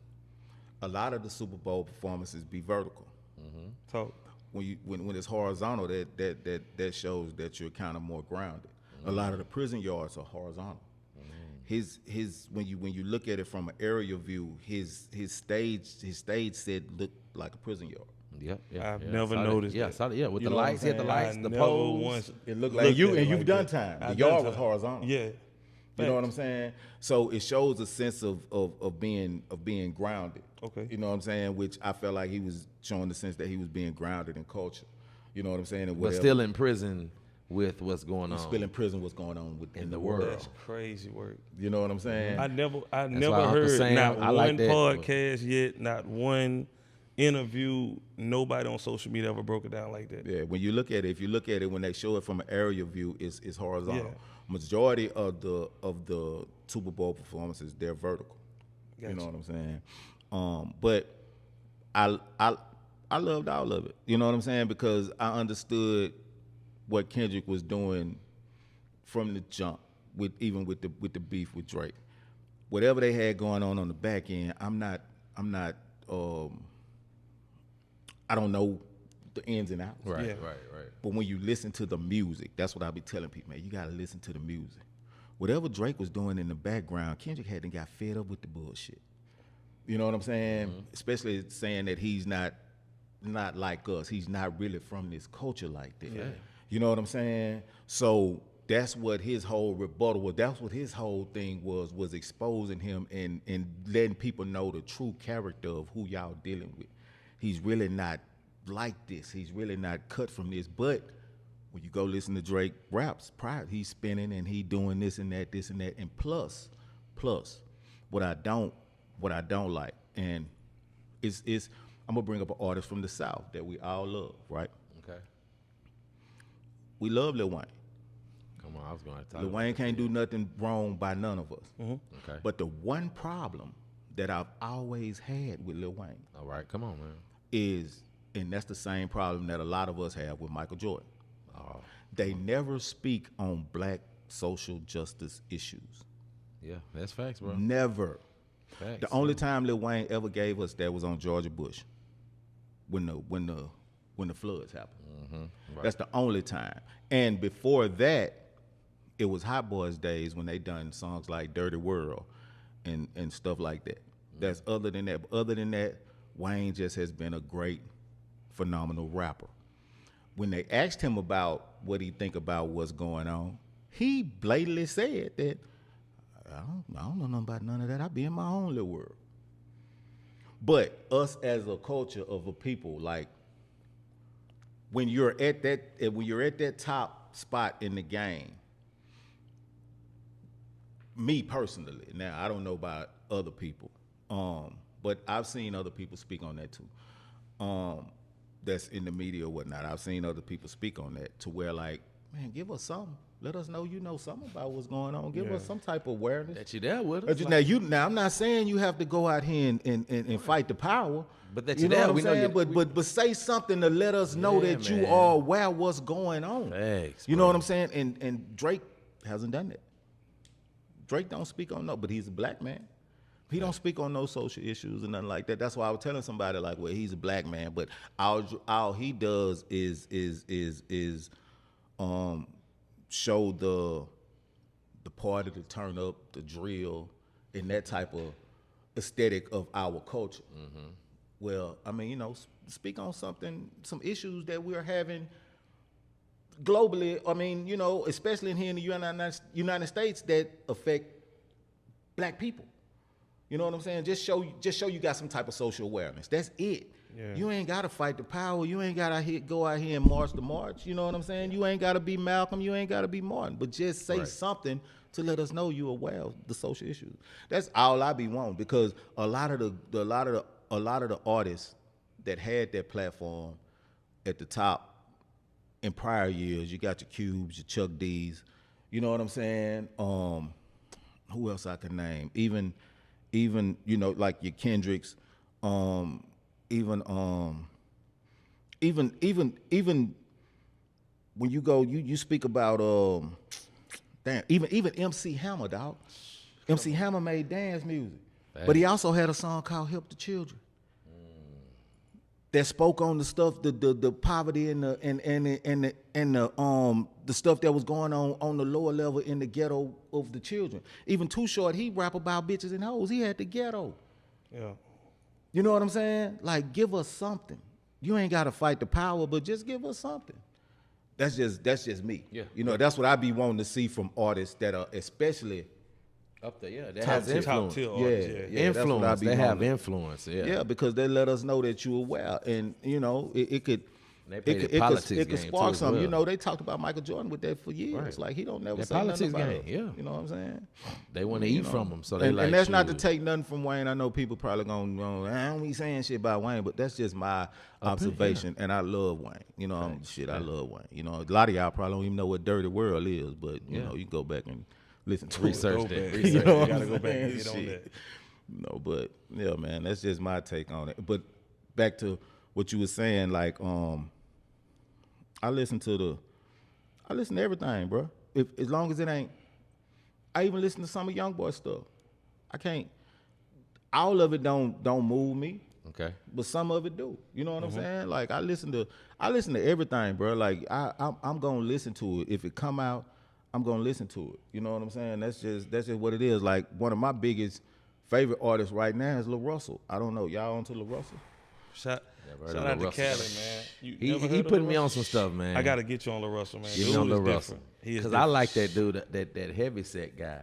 Speaker 3: A lot of the Super Bowl performances be vertical.
Speaker 2: Mm-hmm. Talk.
Speaker 3: When it's horizontal, that shows that you're kind of more grounded. Mm-hmm. A lot of the prison yards are horizontal. Mm-hmm. When you look at it from an aerial view, his stage set looked like a prison yard.
Speaker 2: Yeah. I've never noticed.
Speaker 1: Yeah,
Speaker 2: that.
Speaker 1: With the lights, the lights, the poles.
Speaker 3: It looked like you've done time. The yard was horizontal.
Speaker 2: Yeah.
Speaker 3: You know what I'm saying? So it shows a sense of being grounded.
Speaker 2: Okay.
Speaker 3: You know what I'm saying? Which I felt like he was showing the sense that he was being grounded in culture. You know what I'm saying?
Speaker 1: But still in prison with what's going on.
Speaker 3: Still in prison, what's going on in the world.
Speaker 2: That's crazy work.
Speaker 3: You know what I'm saying?
Speaker 2: I never heard not one podcast yet, not one interview, nobody on social media ever broke it down like that.
Speaker 3: Yeah, when you look at it, if you look at it when they show it from an aerial view, it's horizontal.
Speaker 2: Yeah.
Speaker 3: Majority of the Super Bowl performances, they're vertical.
Speaker 2: Gotcha.
Speaker 3: You know what I'm saying? But I loved all of it. You know what I'm saying? Because I understood what Kendrick was doing from the jump, with the beef with Drake. Whatever they had going on the back end, I don't know the ins and outs.
Speaker 1: Right.
Speaker 3: But when you listen to the music, that's what I be telling people, man. You gotta listen to the music. Whatever Drake was doing in the background, Kendrick hadn't got fed up with the bullshit. You know what I'm saying? Mm-hmm. Especially saying that he's not like us. He's not really from this culture like that.
Speaker 2: Yeah.
Speaker 3: You know what I'm saying? So that's what his whole rebuttal was. That's what his whole thing was exposing him and letting people know the true character of who y'all dealing with. He's really not like this. He's really not cut from this. But when you go listen to Drake raps, he's spinning and he doing this and that, and plus, what I don't like, and it's I'm gonna bring up an artist from the South that we all love, right?
Speaker 1: Okay.
Speaker 3: We love Lil Wayne.
Speaker 1: Come on, I was going to talk.
Speaker 3: Lil Wayne can't do nothing wrong by none of us.
Speaker 2: Mm-hmm.
Speaker 1: Okay.
Speaker 3: But the one problem that I've always had with Lil Wayne,
Speaker 1: all right, come on, man,
Speaker 3: is, and that's the same problem that a lot of us have with Michael Jordan.
Speaker 1: Oh.
Speaker 3: They never speak on black social justice issues.
Speaker 1: Yeah, that's facts, bro.
Speaker 3: Never.
Speaker 1: Facts,
Speaker 3: the only time Lil Wayne ever gave us that was on Georgia Bush, when the floods happened.
Speaker 1: Mm-hmm. Right.
Speaker 3: That's the only time. And before that, it was Hot Boys days when they done songs like Dirty World and stuff like that. Mm-hmm. That's other than that. But other than that, Wayne just has been a great, phenomenal rapper. When they asked him about what he think about what's going on, he blatantly said that, I don't know nothing about none of that. I be in my own little world. But us as a culture of a people, like, when you're at that top spot in the game, me personally, now I don't know about other people, but I've seen other people speak on that too. That's in the media or whatnot. I've seen other people speak on that to where, like, man, give us something. Let us know you know something about what's going on. Give us some type of awareness.
Speaker 1: That you there with us.
Speaker 3: Now I'm not saying you have to go out here and fight the power.
Speaker 1: But that
Speaker 3: you know
Speaker 1: there,
Speaker 3: what I'm
Speaker 1: we
Speaker 3: saying?
Speaker 1: know you,
Speaker 3: but say something to let us know that you are aware of what's going on.
Speaker 1: Thanks,
Speaker 3: you know what I'm saying? And Drake hasn't done that. Drake don't speak on but he's a black man. He don't speak on no social issues and nothing like that. That's why I was telling somebody, like, well, he's a black man, but all he does is show the party, the turn up, the drill, and that type of aesthetic of our culture. Mm-hmm. Well, I mean, speak on some issues that we're having globally. I mean, especially here in the United States that affect black people. You know what I'm saying? Just show you got some type of social awareness. That's it. Yeah. You ain't gotta fight the power. You ain't gotta go out here and march the march. You know what I'm saying? You ain't gotta be Malcolm. You ain't gotta be Martin. But just say something to let us know you're aware of the social issues. That's all I be wanting, because a lot of the artists that had that platform at the top in prior years. You got your Cubes, your Chuck D's. You know what I'm saying? Who else I can name? Even you know, like your Kendricks. Even when you go, you speak about even MC Hammer, dog. MC Hammer made dance music, but he also had a song called "Help the Children" that spoke on the stuff, the poverty and the stuff that was going on the lower level in the ghetto of the children. Even Too Short, he rap about bitches and hoes. He had the ghetto.
Speaker 2: Yeah.
Speaker 3: You know what I'm saying? Like, give us something. You ain't gotta fight the power, but just give us something. That's just me.
Speaker 1: Yeah.
Speaker 3: You know, that's what I be wanting to see from artists that are especially
Speaker 1: up there. Yeah, that has influence.
Speaker 2: Top tier artists,
Speaker 3: yeah,
Speaker 1: Influence.
Speaker 3: that's what I be
Speaker 1: They have
Speaker 3: wanting.
Speaker 1: influence. Yeah.
Speaker 3: Yeah, because they let us know that you're aware, and you know, it could.
Speaker 1: They play the politics
Speaker 3: it could
Speaker 1: game
Speaker 3: spark
Speaker 1: too,
Speaker 3: something.
Speaker 1: well.
Speaker 3: You know, they talked about Michael Jordan with that for years.
Speaker 1: Right.
Speaker 3: Like, he don't never
Speaker 1: That
Speaker 3: say nothing
Speaker 1: politics
Speaker 3: about
Speaker 1: game,
Speaker 3: it.
Speaker 1: yeah.
Speaker 3: You know what I'm saying?
Speaker 1: They want to eat from them, so they
Speaker 3: and,
Speaker 1: like.
Speaker 3: and that's not to
Speaker 1: shoot.
Speaker 3: take nothing from Wayne. I know people probably gonna I don't be saying shit about Wayne, but that's just my observation. And I love Wayne. You know, I love Wayne. You know, a lot of y'all probably don't even know what Dirty World is, but you know, you go back and listen to
Speaker 1: Research
Speaker 3: it.
Speaker 1: that.
Speaker 3: You know what
Speaker 2: gotta
Speaker 3: I'm
Speaker 2: go back and
Speaker 3: saying?
Speaker 2: get on
Speaker 3: Shit.
Speaker 2: that.
Speaker 3: No, but yeah, man, that's just my take on it. But back to what you were saying, like, I listen to everything, bro. If as long as it ain't, I even listen to some of YoungBoy stuff. I can't. All of it don't move me,
Speaker 1: Okay.
Speaker 3: but some of it do. You know what I'm saying? Like, I listen to everything, bro. Like, I'm gonna listen to it. If it come out, I'm gonna listen to it. You know what I'm saying? That's just what it is. Like, one of my biggest favorite artists right now is Lil Russell. I don't know, y'all onto Lil Russell?
Speaker 2: Shout
Speaker 1: heard
Speaker 2: out
Speaker 1: of
Speaker 2: to
Speaker 1: Lil
Speaker 2: Cali,
Speaker 1: Russell.
Speaker 2: man. You
Speaker 1: He
Speaker 2: never heard of
Speaker 1: put
Speaker 2: Lil
Speaker 1: me on
Speaker 2: Russell?
Speaker 1: some stuff, man.
Speaker 2: I gotta get you on Lil Russell, man.
Speaker 1: Get me
Speaker 2: Dude
Speaker 1: on
Speaker 2: is
Speaker 1: Lil Russell
Speaker 2: different. He is
Speaker 1: because I
Speaker 2: different.
Speaker 1: like that dude, that heavy set guy.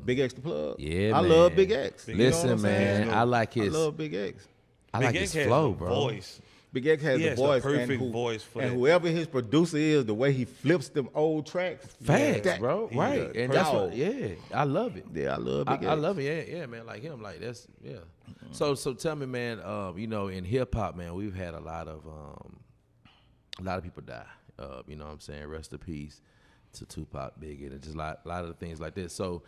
Speaker 3: Big X the plug.
Speaker 1: Yeah,
Speaker 3: I
Speaker 1: man.
Speaker 3: love Big X. You know what
Speaker 1: Listen,
Speaker 3: I'm saying?
Speaker 1: man, I like
Speaker 3: I
Speaker 1: his.
Speaker 3: love Big X.
Speaker 1: I like
Speaker 2: Big
Speaker 1: his
Speaker 2: X has
Speaker 1: flow,
Speaker 2: the
Speaker 1: bro.
Speaker 2: voice.
Speaker 3: Big X has
Speaker 2: He
Speaker 3: the
Speaker 2: has the
Speaker 3: voice,
Speaker 2: perfect voice for
Speaker 3: and
Speaker 2: that.
Speaker 3: whoever his producer is, the way he flips them old tracks,
Speaker 1: Facts,
Speaker 3: that-
Speaker 1: bro.
Speaker 3: he
Speaker 1: Right,
Speaker 3: a
Speaker 1: and that's
Speaker 3: dog.
Speaker 1: what. Yeah, I love it.
Speaker 3: Yeah, I love Big X.
Speaker 1: I love it. Yeah, man. Like him, like that's yeah. So tell me, man. You know, in hip hop, man, we've had a lot of people die. You know what I'm saying? Rest in peace to Tupac, Biggie, and just a lot of the things like this. So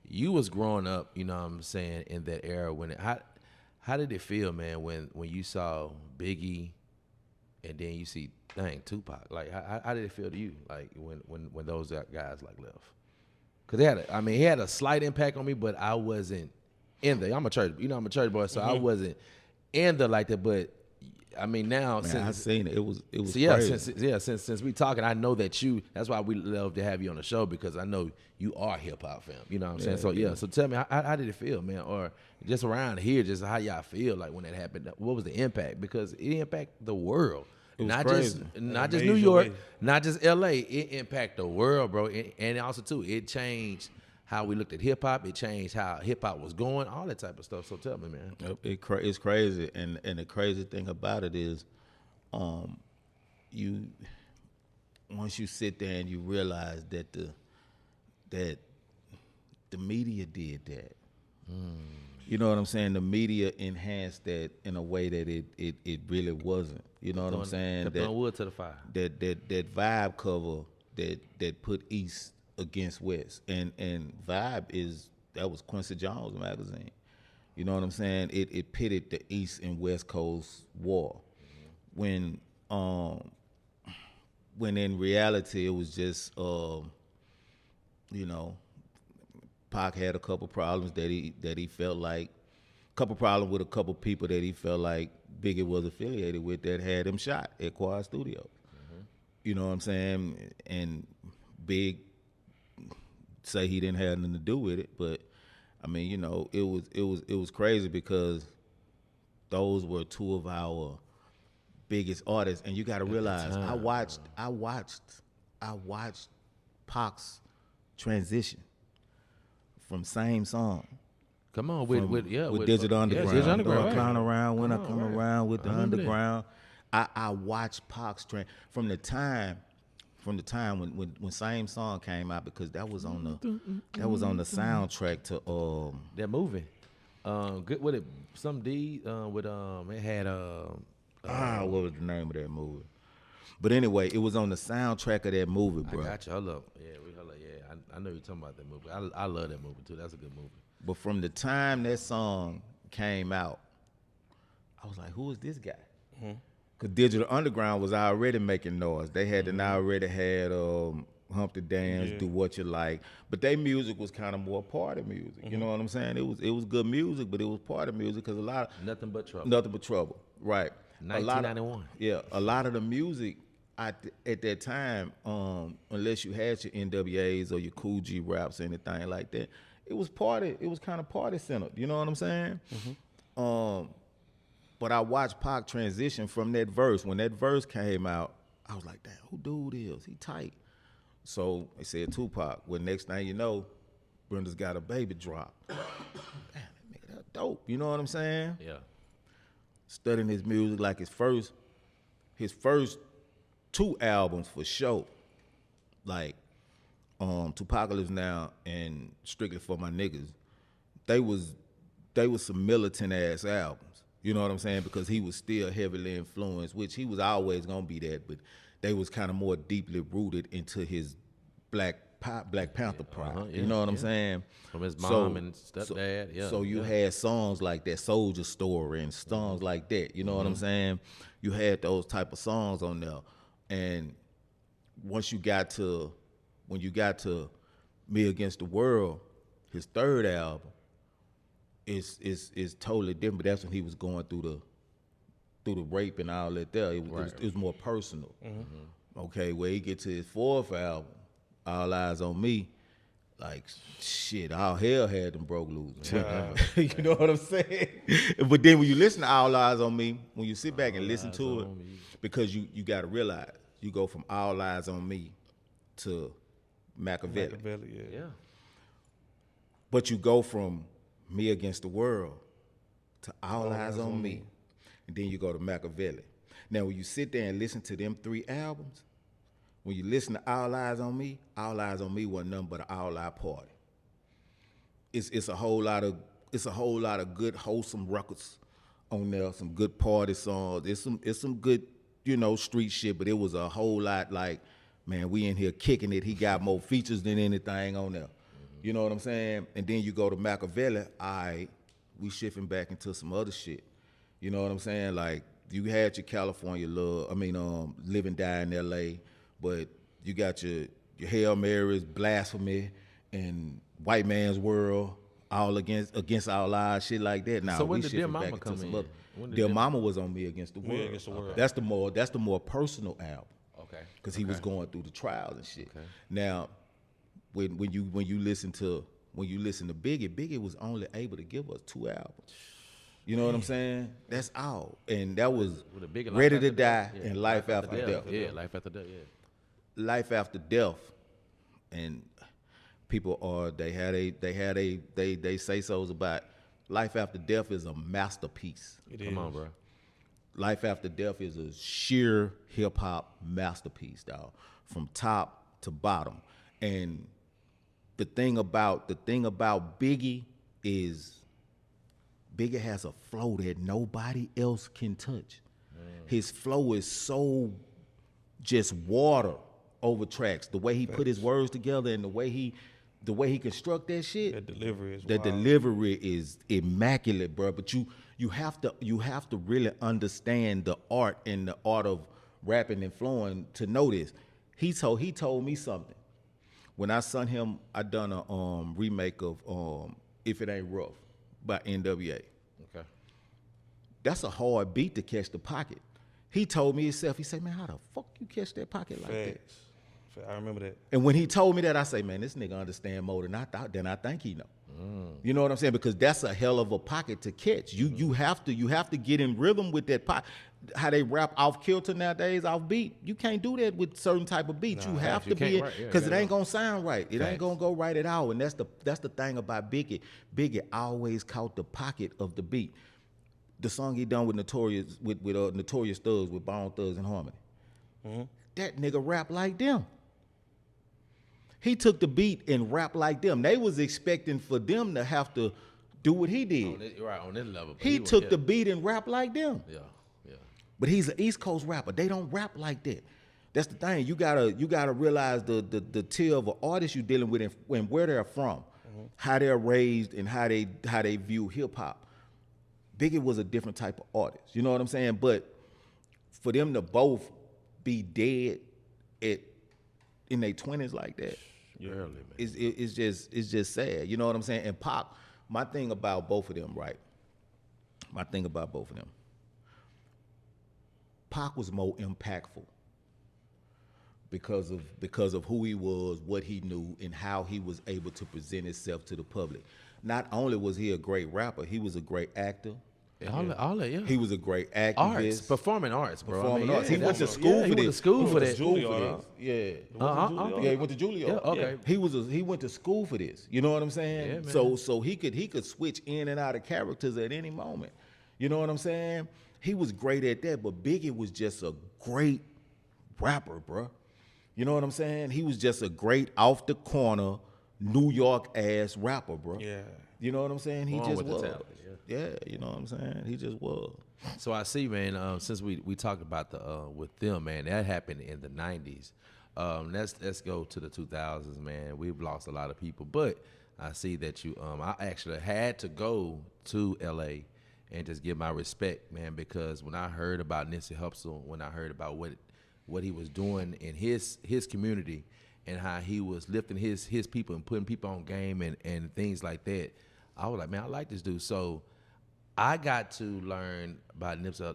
Speaker 1: you was growing up, you know what I'm saying, in that era when how did it feel, man, when you saw Biggie and then you see Tupac? Like how did it feel to you, like when those guys like left? Cause he had a slight impact on me, but I wasn't in there. I'm a church boy, so I wasn't in there like that. But I mean, now
Speaker 3: Man, I seen it. It was
Speaker 1: so yeah,
Speaker 3: crazy.
Speaker 1: since we talking, I know that that's why we love to have you on the show, because I know you are hip hop fam. You know what I'm saying? So yeah, so tell me, how did it feel, man? Or just around here, just how y'all feel like when that happened? What was the impact? Because it impacted the world. Not
Speaker 3: crazy.
Speaker 1: just New York, not just LA. It impacted the world, bro. And also too, it changed how we looked at hip hop. It changed how hip hop was going, all that type of stuff. So tell me, man.
Speaker 3: It's crazy, and the crazy thing about it is, you once you sit there and you realize that the media did that. You know what I'm saying? The media enhanced that in a way that it really wasn't. You know what I'm saying?
Speaker 1: Kept throwing wood to the fire.
Speaker 3: That Vibe cover that put East against West, and Vibe that was Quincy Jones magazine. You know what I'm saying? It pitted the East and West Coast war, when in reality it was just you know, Pac had a couple problems that he felt like, with a couple people that he felt like Biggie was affiliated with that had him shot at Quad Studio. You know what I'm saying? And Big say he didn't have nothing to do with it, but I mean, you know, it was crazy because those were two of our biggest artists, and you got to realize I watched Pac's transition from same song.
Speaker 1: Come on, with
Speaker 3: Digital Underground.
Speaker 1: Yeah, Digital Underground.
Speaker 3: Right. Clown around when I come around with the
Speaker 1: remember that.
Speaker 3: underground. I watched Pac's from the time when same song came out, because that was on the soundtrack to
Speaker 1: that movie. Good with it. Some D with it had
Speaker 3: what was the name of that movie? But anyway, it was on the soundtrack of that movie, bro.
Speaker 1: I got you. Hold up. Yeah, I know you're talking about that movie. I love that movie too. That's a good movie.
Speaker 3: But from the time that song came out, I was like, who is this guy? Because Digital Underground was already making noise. They had already had Hump the Dance, Do What You Like. But their music was kind of more party music. You know what I'm saying? It was good music, but it was party music because a lot of...
Speaker 1: Nothing but trouble.
Speaker 3: Nothing but trouble, right.
Speaker 1: 1991.
Speaker 3: A lot of the music at that time, unless you had your NWAs or your Cool G raps or anything like that, it was kind of party centered. You know what I'm saying? But I watched Pac transition from that verse. When that verse came out, I was like, damn, who dude is? He tight. So they said Tupac. Well, next thing you know, Brenda's Got a Baby drop. Damn, that nigga, that dope. You know what I'm saying?
Speaker 1: Yeah.
Speaker 3: Studying his music like his first 2 albums for sure. Like Tupacalypse Now and Strictly For My Niggas, they was some militant ass albums. You know what I'm saying? Because he was still heavily influenced, which he was always gonna be that, but they was kind of more deeply rooted into his Black Panther pride. You know what I'm saying?
Speaker 1: From his mom and stepdad.
Speaker 3: So you had songs like that, Soldier Story, and songs like that. You know what I'm saying? You had those type of songs on there, and when you got to Me Against the World, his 3rd album, is totally different. But that's when he was going through the rape and all that. There, it was more personal. Okay, where he get to his 4th album, All Eyes on Me, like shit, all hell had them broke loose. You know what I'm saying? But then when you listen to All Eyes on Me, when you sit back and listen to it, because you got to realize you go from All Eyes on Me to Machiavelli.
Speaker 2: Yeah.
Speaker 3: But you go from Me Against the World to All Eyes on Me, and then you go to Machiavelli. Now, when you sit there and listen to them 3 albums, when you listen to All Eyes on Me wasn't nothing but an all-out party. It's a whole lot of good wholesome records on there, some good party songs. It's some good, street shit, but it was a whole lot like, man, we in here kicking it. He got more features than anything on there. You know what I'm saying? And then you go to Machiavelli, we shifting back into some other shit. You know what I'm saying? Like, you had your California love, Live and Die in L.A., but you got your Hail Marys, Blasphemy, and White Man's World, all against All Odds, shit like that. Now,
Speaker 1: so when did Dear Mama come in?
Speaker 3: Dear Mama was on Me Against the World.
Speaker 2: Me Against the World.
Speaker 3: That's the more personal album.
Speaker 1: Okay.
Speaker 3: Because he was going through the trials and shit.
Speaker 1: Okay.
Speaker 3: Now, when you listen to Biggie was only able to give us 2 albums. You know what I'm saying? That's all. And that was Ready to Die and Life After Death.
Speaker 1: Yeah, Life After Death, yeah.
Speaker 3: Life After Death. And people they say so's about Life After Death is a masterpiece.
Speaker 1: Come on, bro.
Speaker 3: Life After Death is a sheer hip hop masterpiece, dog, from top to bottom. And the thing about Biggie is Biggie has a flow that nobody else can touch. His flow is so just water over tracks. The way he put his words together and the way he construct that shit.
Speaker 2: That delivery is
Speaker 3: wild. That delivery is immaculate, bro. But you have to really understand the art and the art of rapping and flowing to know this. He told me something. When I sent him, I done a remake of If It Ain't Rough by NWA.
Speaker 1: Okay.
Speaker 3: That's a hard beat to catch the pocket. He told me himself, he said, man, how the fuck you catch that pocket like that?
Speaker 2: I remember that.
Speaker 3: And when he told me that, I say, man, this nigga understand more than I think he know. You know what I'm saying? Because that's a hell of a pocket to catch. You have to get in rhythm with that pocket. How they rap off kilter nowadays, off beat. You can't do that with certain type of beats. You have to be because it ain't gonna sound right. It ain't gonna go right at all. And that's the thing about Biggie. Biggie always caught the pocket of the beat. The song he done with Notorious Thugs, with Bone Thugs and Harmony. That nigga rap like them. He took the beat and rapped like them. They was expecting for them to have to do what he did.
Speaker 1: On this level.
Speaker 3: He took the beat and rapped like them.
Speaker 1: Yeah.
Speaker 3: But he's an East Coast rapper. They don't rap like that. That's the thing. You gotta realize the tier of an artist you're dealing with and where they're from, how they're raised, and how they view hip hop. Biggie was a different type of artist. You know what I'm saying? But for them to both be dead in their 20s like that,
Speaker 1: Early, man.
Speaker 3: it's just sad. You know what I'm saying? And Pac, my thing about both of them, right? Pac was more impactful because of who he was, what he knew, and how he was able to present himself to the public. Not only was he a great rapper, he was a great actor.
Speaker 1: All that, yeah.
Speaker 3: He was a great activist.
Speaker 1: Arts, performing arts, bro.
Speaker 3: Performing arts. He
Speaker 1: Yeah,
Speaker 3: went to
Speaker 1: that's-
Speaker 3: school
Speaker 1: yeah,
Speaker 3: for
Speaker 1: he went
Speaker 3: this.
Speaker 1: to school
Speaker 3: He
Speaker 1: for
Speaker 3: went to
Speaker 1: that.
Speaker 3: school for
Speaker 2: Juilliard,
Speaker 3: this. Yeah.
Speaker 1: Uh-huh.
Speaker 3: Yeah, he went to Juilliard.
Speaker 1: Yeah, okay.
Speaker 3: He went to school for this. You know what I'm saying?
Speaker 1: Yeah, man.
Speaker 3: So he could switch in and out of characters at any moment. You know what I'm saying? He was great at that, but Biggie was just a great rapper, bro. You know what I'm saying? He was just a great off the corner New York ass rapper, bro.
Speaker 2: Yeah.
Speaker 3: You know what I'm saying? He
Speaker 1: Born
Speaker 3: just
Speaker 1: with the
Speaker 3: was.
Speaker 1: talent,
Speaker 3: Yeah, you know what I'm saying? He just was.
Speaker 1: So I see, man. Since we talked about the with them, man, that happened in the '90s. Let's go to the 2000s, man. We've lost a lot of people, but I see that you. I actually had to go to LA and just give my respect, man, because when I heard about Nipsey Hussle, when I heard about what he was doing in his community and how he was lifting his people and putting people on game and things like that, I was like, man, I like this dude. So I got to learn about Nipsey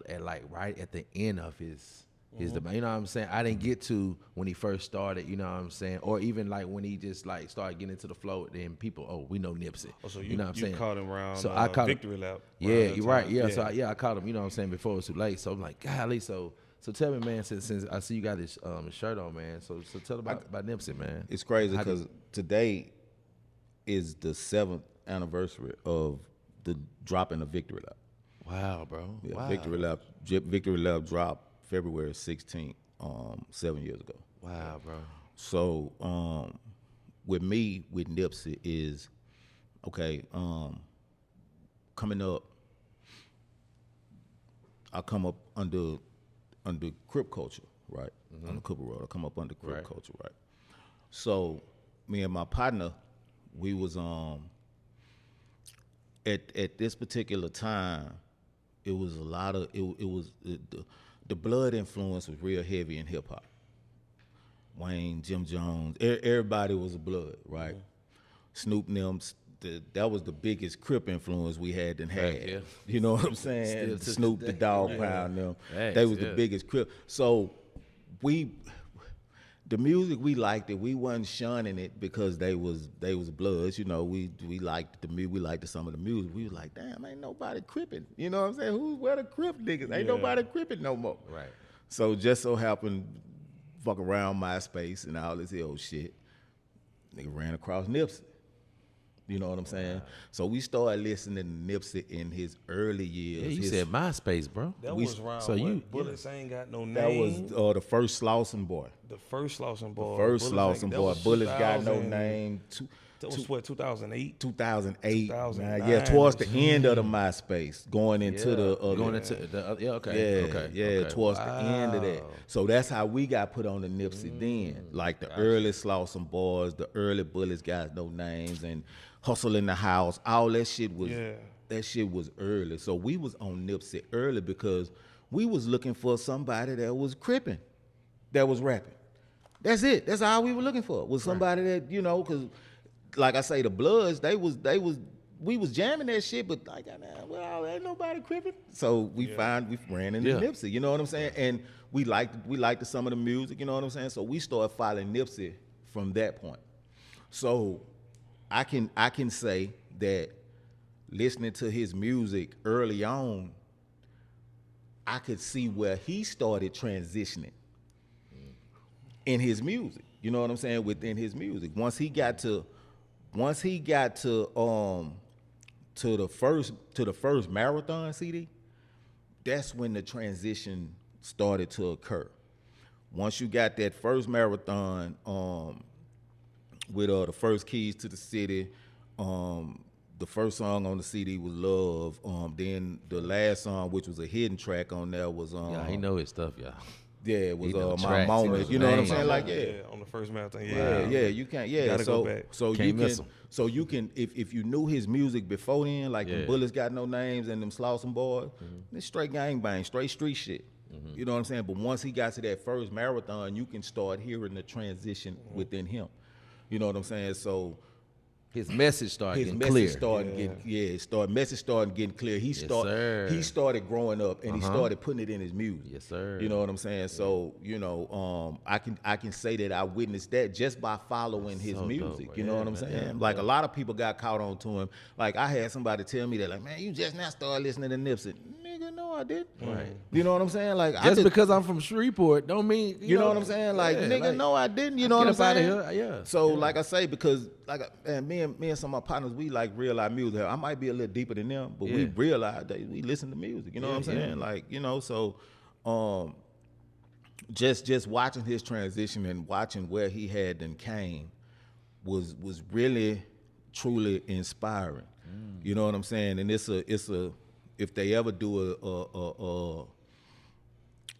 Speaker 1: right at the end of his debate. You know what I'm saying? I didn't get to when he first started, you know what I'm saying? Or even like when he just like started getting into the flow, then people, oh, we know Nipsey.
Speaker 2: Oh, so
Speaker 1: you know what I'm saying?
Speaker 2: caught him around
Speaker 1: so I caught
Speaker 2: Victory Lap.
Speaker 1: Yeah,
Speaker 2: around that
Speaker 1: you're right.
Speaker 2: time.
Speaker 1: Yeah. So I caught him, you know what I'm saying, before it was too late. So I'm like, golly, so tell me, man, since I see you got this shirt on, man. So tell about Nipsey, man.
Speaker 3: It's crazy because today is the 7th anniversary of the dropping of Victory Lap.
Speaker 1: Wow, bro.
Speaker 3: Yeah,
Speaker 1: Wow.
Speaker 3: Victory Lap dropped February 16th, 7 years ago.
Speaker 1: Wow, bro.
Speaker 3: So with me, with Nipsey is, okay, coming up, I come up under Crip culture, right? On the Cooper Road, I come up under Crip culture, right? So me and my partner, we was at this particular time, it was a lot of the blood influence was real heavy in hip hop. Wayne, Jim Jones, everybody was a blood, right? Snoop and them, that was the biggest Crip influence we had and had.
Speaker 1: Right, yeah.
Speaker 3: You know what I'm saying?
Speaker 1: Still to
Speaker 3: Snoop,
Speaker 1: this
Speaker 3: the
Speaker 1: day.
Speaker 3: Dog Pound, them.
Speaker 1: Thanks,
Speaker 3: They was
Speaker 1: yeah.
Speaker 3: the biggest Crip. So the music, we liked it. We wasn't shunning it because they was bloods. You know, we liked the music. We liked some of the music. We was like, damn, ain't nobody cripping. You know what I'm saying? Where the Crip niggas? Ain't nobody cripping no more.
Speaker 1: Right.
Speaker 3: So just so happened, fuck around MySpace and all this old shit, nigga ran across Nipsey. You know what I'm saying? So we started listening to Nipsey in his early years.
Speaker 1: Yeah, you said MySpace, bro.
Speaker 2: That
Speaker 3: We-
Speaker 2: was around
Speaker 1: so you-
Speaker 2: Bullets Ain't Got No Name.
Speaker 3: that was the first Slauson Boy.
Speaker 2: the first Slauson Boy.
Speaker 3: First
Speaker 2: Bullets
Speaker 3: Slauson
Speaker 2: Ain't- that
Speaker 3: Boy.
Speaker 2: was
Speaker 3: Bullets Got No
Speaker 2: 2000
Speaker 3: Name.
Speaker 2: That was what, 2008?
Speaker 3: 2008.
Speaker 2: 2009.
Speaker 3: Yeah, towards the end of the MySpace, going into the other.
Speaker 1: Going into the yeah, okay.
Speaker 3: Yeah,
Speaker 1: okay.
Speaker 3: yeah,
Speaker 1: okay.
Speaker 3: towards the end of that.
Speaker 1: Wow.
Speaker 3: So that's how we got put on the Nipsey then. Like the early Slauson Boys, the early Bullets Got No Names, and Hustle in the House. All that shit was that shit was early. So we was on Nipsey early because we was looking for somebody that was cripping, that was rapping. That's it. That's all we were looking for. Was somebody that, you know, because like I say, the Bloods, we was jamming that shit, but like, well, ain't nobody cripping. So we ran into Nipsey, you know what I'm saying? And we liked some of the music, you know what I'm saying? So we started following Nipsey from that point. So I can say that listening to his music early on, I could see where he started transitioning in his music. You know what I'm saying? Within his music. Once he got to the first Marathon CD, that's when the transition started to occur. Once you got that first Marathon, with the first Keys to the City, the first song on the CD was Love. Then the last song, which was a hidden track on there, was
Speaker 1: Yeah, he know his stuff, y'all.
Speaker 3: Yeah, it was
Speaker 1: He done
Speaker 3: my
Speaker 1: tracks,
Speaker 3: moment.
Speaker 1: he
Speaker 3: You know what I'm
Speaker 1: was
Speaker 3: saying? Like,
Speaker 2: on the first marathon.
Speaker 3: yeah, you can't. Yeah,
Speaker 2: Gotta
Speaker 3: so
Speaker 2: go back.
Speaker 3: so
Speaker 1: Can't
Speaker 3: you
Speaker 1: miss
Speaker 3: can.
Speaker 1: 'em.
Speaker 3: So you can, if you knew his music before then, like them
Speaker 1: Yeah.
Speaker 3: Bullets Got No Names and them Slauson Boys,
Speaker 1: Mm-hmm.
Speaker 3: it's straight gangbang, straight street shit. You know what I'm saying? But once he got to that first marathon, you can start hearing the transition within him. You know what I'm saying? So
Speaker 1: His message started
Speaker 3: his
Speaker 1: getting
Speaker 3: message
Speaker 1: clear.
Speaker 3: started getting message started getting clear. He
Speaker 1: sir.
Speaker 3: started growing up and he started putting it in his music.
Speaker 1: Yes, sir.
Speaker 3: You know what I'm saying? So, you know, I can say that I witnessed that just by following his
Speaker 1: So
Speaker 3: music.
Speaker 1: dope,
Speaker 3: You know
Speaker 1: yeah,
Speaker 3: what I'm
Speaker 1: man,
Speaker 3: saying?
Speaker 1: yeah,
Speaker 3: Like a lot of people got caught on to him. Like I had somebody tell me that, like, man, you just now started listening to Nipsey. Nigga, no, I didn't.
Speaker 1: Right.
Speaker 3: You know what I'm saying? Like
Speaker 1: Just because I'm from Shreveport don't mean
Speaker 3: you know what I'm saying? Like,
Speaker 1: yeah,
Speaker 3: nigga, no, I didn't. You know what I'm
Speaker 1: get up
Speaker 3: saying?
Speaker 1: outta here, yeah.
Speaker 3: So, like I say, because me and some of my partners, we like realize music. I might be a little deeper than them, but we
Speaker 1: Yeah.
Speaker 3: realize that we listen to music. You know what I'm saying?
Speaker 1: yeah.
Speaker 3: Like, you know, so just watching his transition and watching where he had then came was really truly inspiring. You know what I'm saying? And it's a if they ever do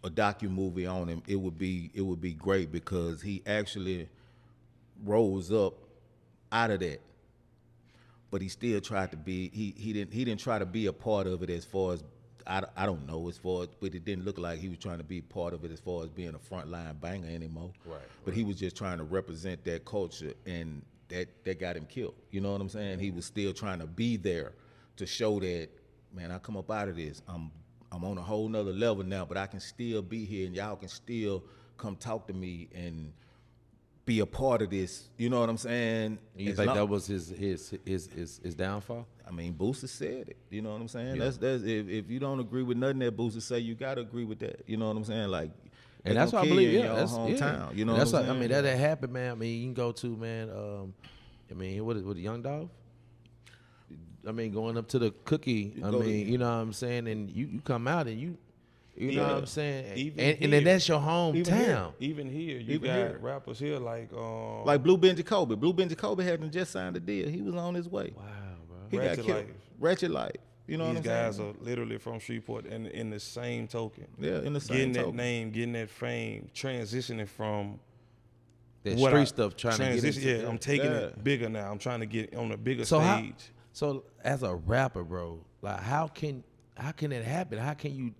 Speaker 3: a docu-movie on him, it would be great because he actually rose up out of that, but he still tried to be. He didn't try to be a part of it as far as I don't know as far as, but it didn't look like he was trying to be part of it as far as being a frontline banger anymore.
Speaker 1: Right.
Speaker 3: But he was just trying to represent that culture, and that got him killed. You know what I'm saying? He was still trying to be there to show that, man, I come up out of this. I'm on a whole nother level now, but I can still be here, and y'all can still come talk to me and be a part of this. You know what I'm saying?
Speaker 1: You think that was his downfall?
Speaker 3: I mean, Boosie said it. You know what I'm saying?
Speaker 1: Yeah.
Speaker 3: That's if you don't agree with nothing that Boosie say, you gotta agree with that. You know what I'm saying? Like,
Speaker 1: And
Speaker 3: they
Speaker 1: that's
Speaker 3: gonna
Speaker 1: what I
Speaker 3: kill
Speaker 1: believe.
Speaker 3: you in
Speaker 1: Yeah,
Speaker 3: your
Speaker 1: that's
Speaker 3: hometown. You know
Speaker 1: that's
Speaker 3: what I'm saying?
Speaker 1: I mean, that happened, man. I mean, you can go to, man. I mean, what Young Dog? I mean, going up to the cookie. I mean, you know what I'm saying, and you come out and you know what I'm saying, and then that's your hometown.
Speaker 2: Even here, you
Speaker 3: Even
Speaker 2: got
Speaker 3: here.
Speaker 2: rappers here like
Speaker 3: Blue Benji Kobe. Blue Benji Kobe hadn't just signed a deal. He was on his way.
Speaker 1: Wow, bro.
Speaker 3: He
Speaker 2: Ratchet
Speaker 3: got killed.
Speaker 2: Life.
Speaker 3: Ratchet Life. You know
Speaker 2: these
Speaker 3: what I'm
Speaker 2: guys
Speaker 3: saying?
Speaker 2: are literally from Shreveport, and in the same token,
Speaker 3: Yeah, in the same
Speaker 2: getting that
Speaker 3: token.
Speaker 2: name, getting that fame, transitioning from
Speaker 1: That
Speaker 2: what
Speaker 1: street
Speaker 2: I-
Speaker 1: stuff trying to get
Speaker 2: transition.
Speaker 1: into.
Speaker 2: Yeah, I'm taking
Speaker 3: Yeah.
Speaker 2: it bigger now. I'm trying to get on a bigger
Speaker 1: So
Speaker 2: stage.
Speaker 1: so as a rapper, bro, like how can it happen? How can you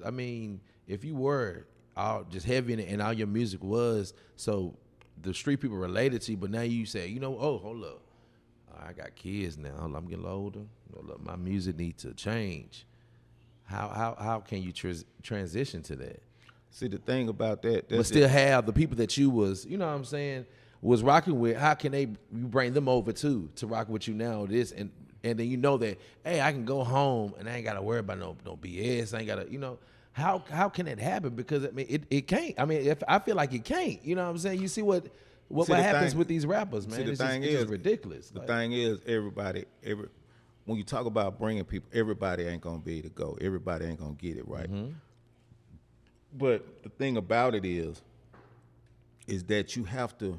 Speaker 1: I mean, if you were all just heavy in it and all your music was, so the street people related to you, but now you say, you know, oh, hold up, I got kids now. Hold up, I'm getting older. Hold up, my music needs to change. How can you transition to that?
Speaker 3: See, the thing about that,
Speaker 1: But still have the people that you was, you know what I'm saying, was rocking with. How can you bring them over too to rock with you now? And then you know that, hey, I can go home and I ain't gotta worry about no BS. I ain't gotta, you know, how can it happen? Because I mean, it can't. I mean, if I feel like it can't, you know what I'm saying? You see what happens with these rappers, man? It's just ridiculous.
Speaker 3: The thing is, when you talk about bringing people, everybody ain't gonna be able to go. Everybody ain't gonna get it right. But the thing about it is that you have to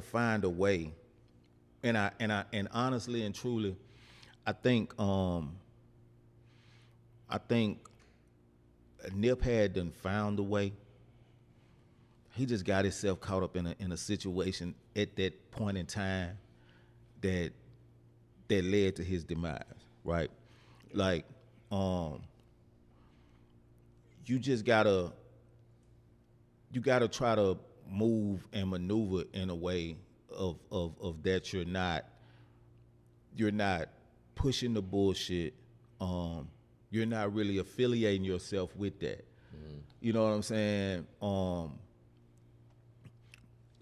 Speaker 3: find a way. And honestly and truly, I think Nip had done found a way. He just got himself caught up in a situation at that point in time that led to his demise, right? Like, you just gotta try to move and maneuver in a way of that you're not pushing the bullshit. You're not really affiliating yourself with that. You know what I'm saying?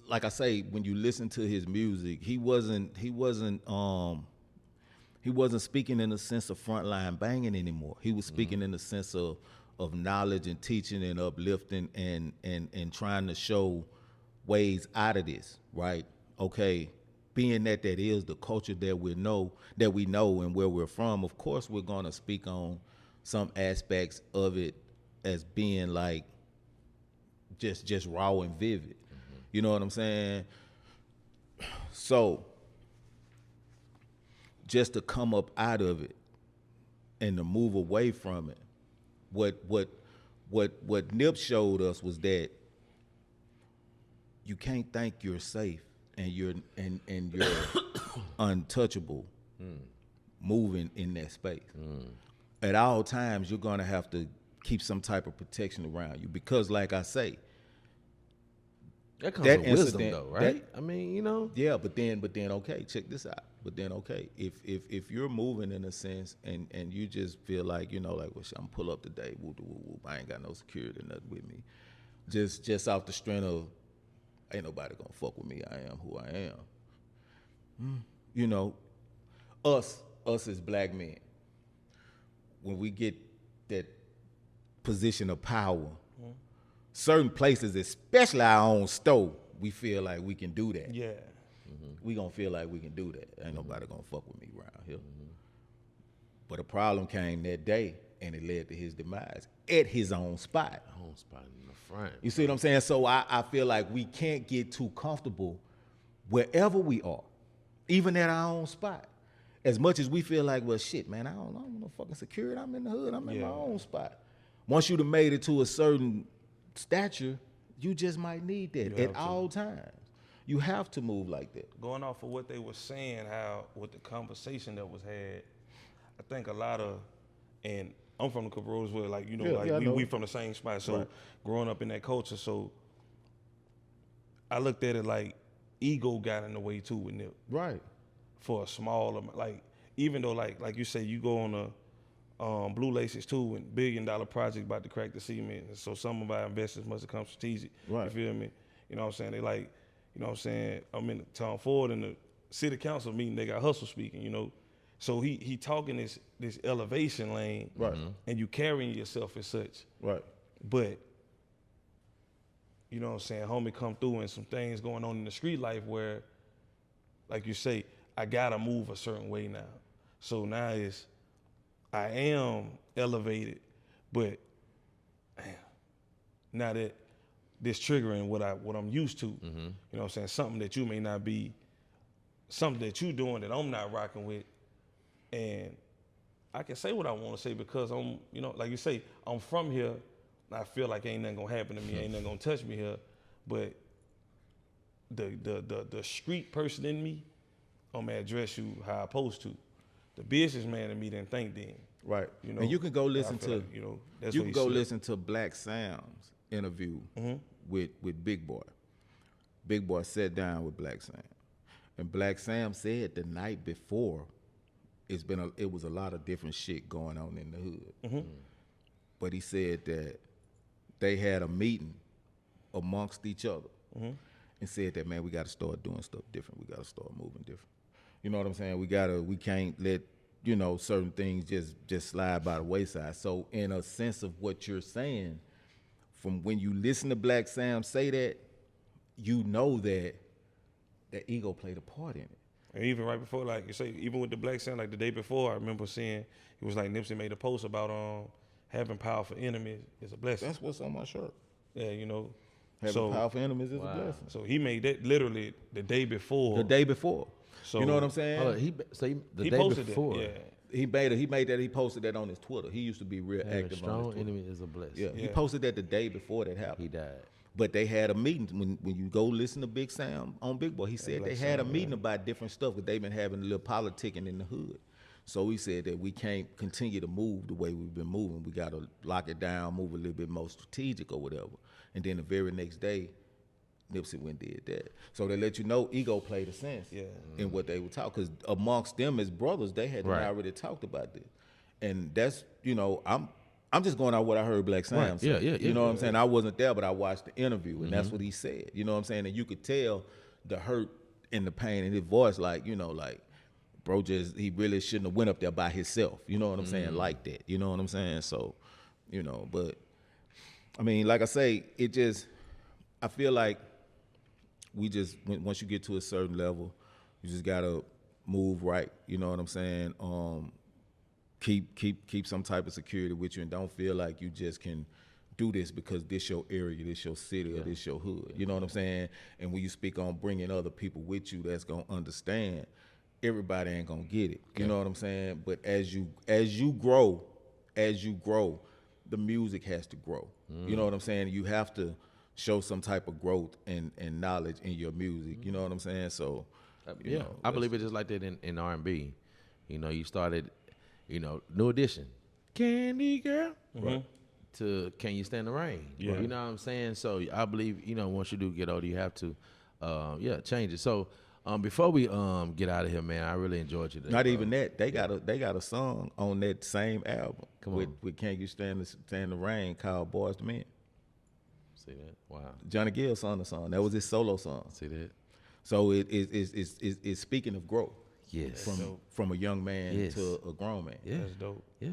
Speaker 3: Like I say, when you listen to his music, he wasn't speaking in the sense of frontline banging anymore. He was speaking in the sense of knowledge and teaching and uplifting and trying to show ways out of this, right? Okay, being that is the culture that we know and where we're from, of course we're gonna speak on some aspects of it as being like just raw and vivid. You know what I'm saying? So just to come up out of it and to move away from it, what what Nip showed us was that you can't think you're safe and you're untouchable moving in that space. At all times, you're gonna have to keep some type of protection around you because, like I say,
Speaker 1: that comes with wisdom, though, right? I mean,
Speaker 3: Yeah, but then, okay, check this out. But then, okay, if you're moving in a sense and you just feel like, like, well, I'm pull up today, whoop, whoop, whoop, I ain't got no security, nothing with me. Just off the strength of, ain't nobody gonna fuck with me. I am who I am. Us as black men, when we get that position of power, certain places, especially our own store, we feel like we can do that.
Speaker 2: Yeah.
Speaker 3: We gonna feel like we can do that. Ain't nobody gonna fuck with me around here. But a problem came that day, and it led to his demise at his own spot.
Speaker 1: Home spot in the front.
Speaker 3: You see what I'm saying? So I feel like we can't get too comfortable wherever we are, even at our own spot. As much as we feel like, well, shit, man, I don't want no fucking security. I'm in the hood. I'm in my own spot. Once you'd have made it to a certain stature, you just might need that at all times. You have to move like that.
Speaker 2: Going off of what they were saying, with the conversation that was had, I think a lot of, and I'm from the Cabros where, like, we from the same spot. So growing up in that culture, so I looked at it like ego got in the way too with Nip.
Speaker 3: Right.
Speaker 2: For a small amount, like, even though like you say, you go on a Blue Laces too, and $1 billion project about to crack the cement. So some of our investors must have come strategic. Right. You feel me? You know what I'm saying? They like, you know what I'm saying? I'm in Tom Ford in the city council meeting. They got Hustle speaking. So he talking this elevation lane.
Speaker 3: Right.
Speaker 2: And you carrying yourself as such.
Speaker 3: Right.
Speaker 2: But you know what I'm saying? Homie come through and some things going on in the street life where, like you say, I gotta move a certain way now. So now I am elevated, but now that this triggering what I'm used to, you know what I'm saying? Something that you may not be, something that you doing that I'm not rocking with. And I can say what I want to say because I'm, like you say, I'm from here. I feel like ain't nothing gonna happen to me, ain't nothing gonna touch me here. But the street person in me, I'm gonna address you how I'm supposed to. The businessman in me didn't think then.
Speaker 3: Right. And you can go listen to,
Speaker 2: that's
Speaker 3: you can go listen to Black Sam's interview with Big Boy. Big Boy sat down with Black Sam, and Black Sam said the night before, it was a lot of different shit going on in the hood. But he said that they had a meeting amongst each other and said that, man, we got to start doing stuff different. We got to start moving different. You know what I'm saying? We can't let, certain things just slide by the wayside. So in a sense of what you're saying, from when you listen to Black Sam say that, you know that ego played a part in it.
Speaker 2: And even right before, like you say, even with the Black Sam, like the day before, I remember seeing, it was like Nipsey made a post about having powerful enemies is a blessing.
Speaker 3: That's what's on my shirt.
Speaker 2: Yeah,
Speaker 3: Having powerful enemies is a blessing.
Speaker 2: So he made that literally the day before.
Speaker 3: The day before. So, you know what I'm saying?
Speaker 1: The day before.
Speaker 2: Yeah.
Speaker 3: He posted that on his Twitter. He used to be real active on his Twitter.
Speaker 1: Strong enemy is a blessing.
Speaker 3: Yeah, he posted that the day before that happened.
Speaker 1: He died.
Speaker 3: But they had a meeting. When you go listen to Big Sam on Big Boy, he said they had a meeting about different stuff because they've been having a little politicking in the hood. So he said that we can't continue to move the way we've been moving. We got to lock it down, move a little bit more strategic or whatever. And then the very next day, Nipsey went and did that. So they let you know ego played a sense in what they would talk. Because amongst them as brothers, they had already talked about this. And that's, I'm just going out what I heard Black Sam say. You know what I'm saying? I wasn't there, but I watched the interview, and that's what he said. You know what I'm saying? And you could tell the hurt and the pain in his voice, like, bro, he really shouldn't have went up there by himself. You know what I'm saying? Like that. You know what I'm saying? So, but I mean, like I say, I feel like once you get to a certain level, you just gotta move right. You know what I'm saying? Keep some type of security with you, and don't feel like you just can do this because this your area, this your city, or this your hood. You know what I'm saying? And when you speak on bringing other people with you that's gonna understand, everybody ain't gonna get it. You know what I'm saying? But as you grow, the music has to grow. You know what I'm saying? You have to show some type of growth and knowledge in your music. You know what I'm saying? So, you know,
Speaker 1: I believe it's just like that in R&B. You know, you started, you know, New Edition, Candy Girl, to Can You Stand the Rain?
Speaker 2: Yeah.
Speaker 1: You know what I'm saying? So I believe, you know, once you do get older, you have to, change it. So before we get out of here, man, I really enjoyed you today.
Speaker 3: not even that. They got a song on that same album
Speaker 1: Come
Speaker 3: with,
Speaker 1: on.
Speaker 3: with Can You Stand the Rain called Boys to Men.
Speaker 1: See that? Wow.
Speaker 3: Johnny Gill sung the song. That was his solo song.
Speaker 1: See that?
Speaker 3: So it's speaking of growth.
Speaker 1: Yes.
Speaker 3: From a young man
Speaker 1: Yes.
Speaker 3: to a grown man.
Speaker 1: Yeah.
Speaker 2: That's dope.
Speaker 1: Yeah.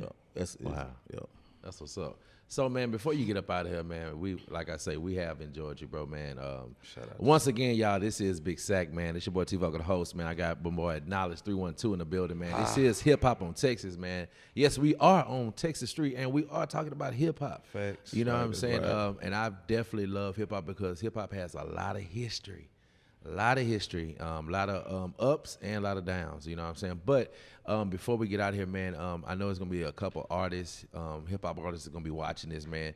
Speaker 3: Wow. Yeah.
Speaker 1: That's what's up. So, man, before you get up out of here, man, like I say, we have enjoyed you, bro, man.
Speaker 2: Shout out.
Speaker 1: Once again, y'all, this is Big Sack, man. It's your boy T-Vocal, the host, man. I got my boy Knowledge 312 in the building, man. This is Hip Hop on Texas, man. Yes, we are on Texas Street, and we are talking about hip hop.
Speaker 2: Facts.
Speaker 1: You know what I'm
Speaker 3: Right,
Speaker 1: saying?
Speaker 3: right.
Speaker 1: And I definitely love hip hop because hip hop has a lot of history. A lot of ups and a lot of downs, you know what I'm saying? But before we get out of here, man, I know it's going to be a couple artists, hip-hop artists are going to be watching this, man.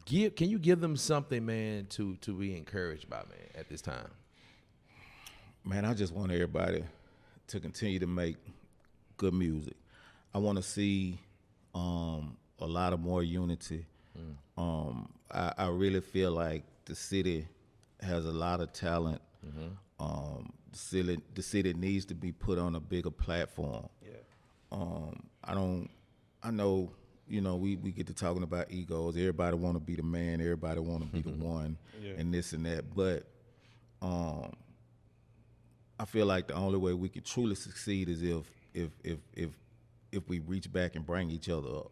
Speaker 1: Can you give them something, man, to be encouraged by, man, at this time?
Speaker 3: Man, I just want everybody to continue to make good music. I want to see a lot of more unity. I really feel like the city has a lot of talent. The city needs to be put on a bigger platform. I know, you know, we get to talking about egos. Everybody want to be the man. Everybody want to be the one, and this and that. But I feel like the only way we could truly succeed is if we reach back and bring each other up.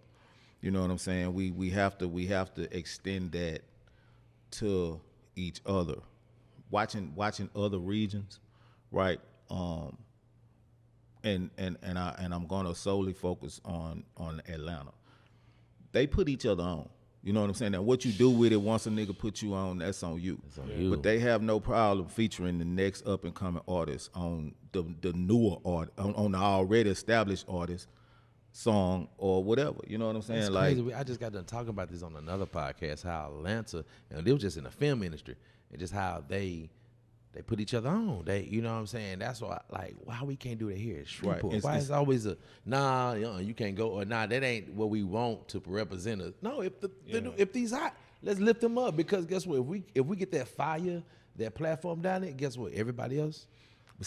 Speaker 3: You know what I'm saying? We have to extend that to each other. Watching other regions, right? And I'm gonna solely focus on Atlanta. They put each other on. You know what I'm saying? Now, what you do with it once a nigga put you on, that's on you.
Speaker 1: It's on you.
Speaker 3: But they have no problem featuring the next up and coming artist on the newer art on the already established artist song or whatever. You know what I'm saying?
Speaker 1: It's
Speaker 3: Like,
Speaker 1: crazy. I just got done talking about this on another podcast, how Atlanta, and they was just in the film industry, and just how they put each other on. You know what I'm saying? That's why, like, why we can't do that here? Shreveport.
Speaker 3: Right.
Speaker 1: Why is always nah, you can't go, or nah, that ain't what we want to represent us. No, if these hot, let's lift them up, because guess what? If we get that fire, that platform down there, guess what? Everybody else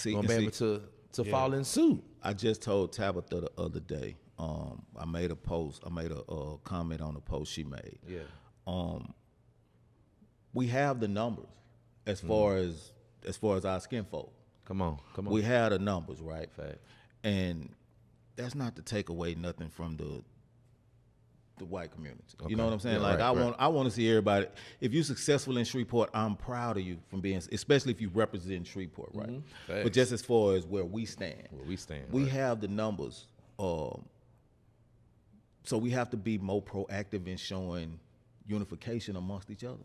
Speaker 1: gonna be able to fall in suit.
Speaker 3: I just told Tabitha the other day. I made a post. I made a comment on the post she made.
Speaker 1: Yeah.
Speaker 3: We have the numbers as far as our skin folk.
Speaker 1: Come on.
Speaker 3: We have the numbers, right?
Speaker 1: Fact.
Speaker 3: And that's not to take away nothing from the white community.
Speaker 1: Okay.
Speaker 3: You know what I'm saying?
Speaker 1: Yeah,
Speaker 3: like
Speaker 1: right.
Speaker 3: I want to see everybody. If you're successful in Shreveport, I'm proud of you from being, especially if you represent Shreveport, right?
Speaker 1: Facts.
Speaker 3: But just as far as where we stand, we
Speaker 1: right.
Speaker 3: have the numbers. So we have to be more proactive in showing unification amongst each other.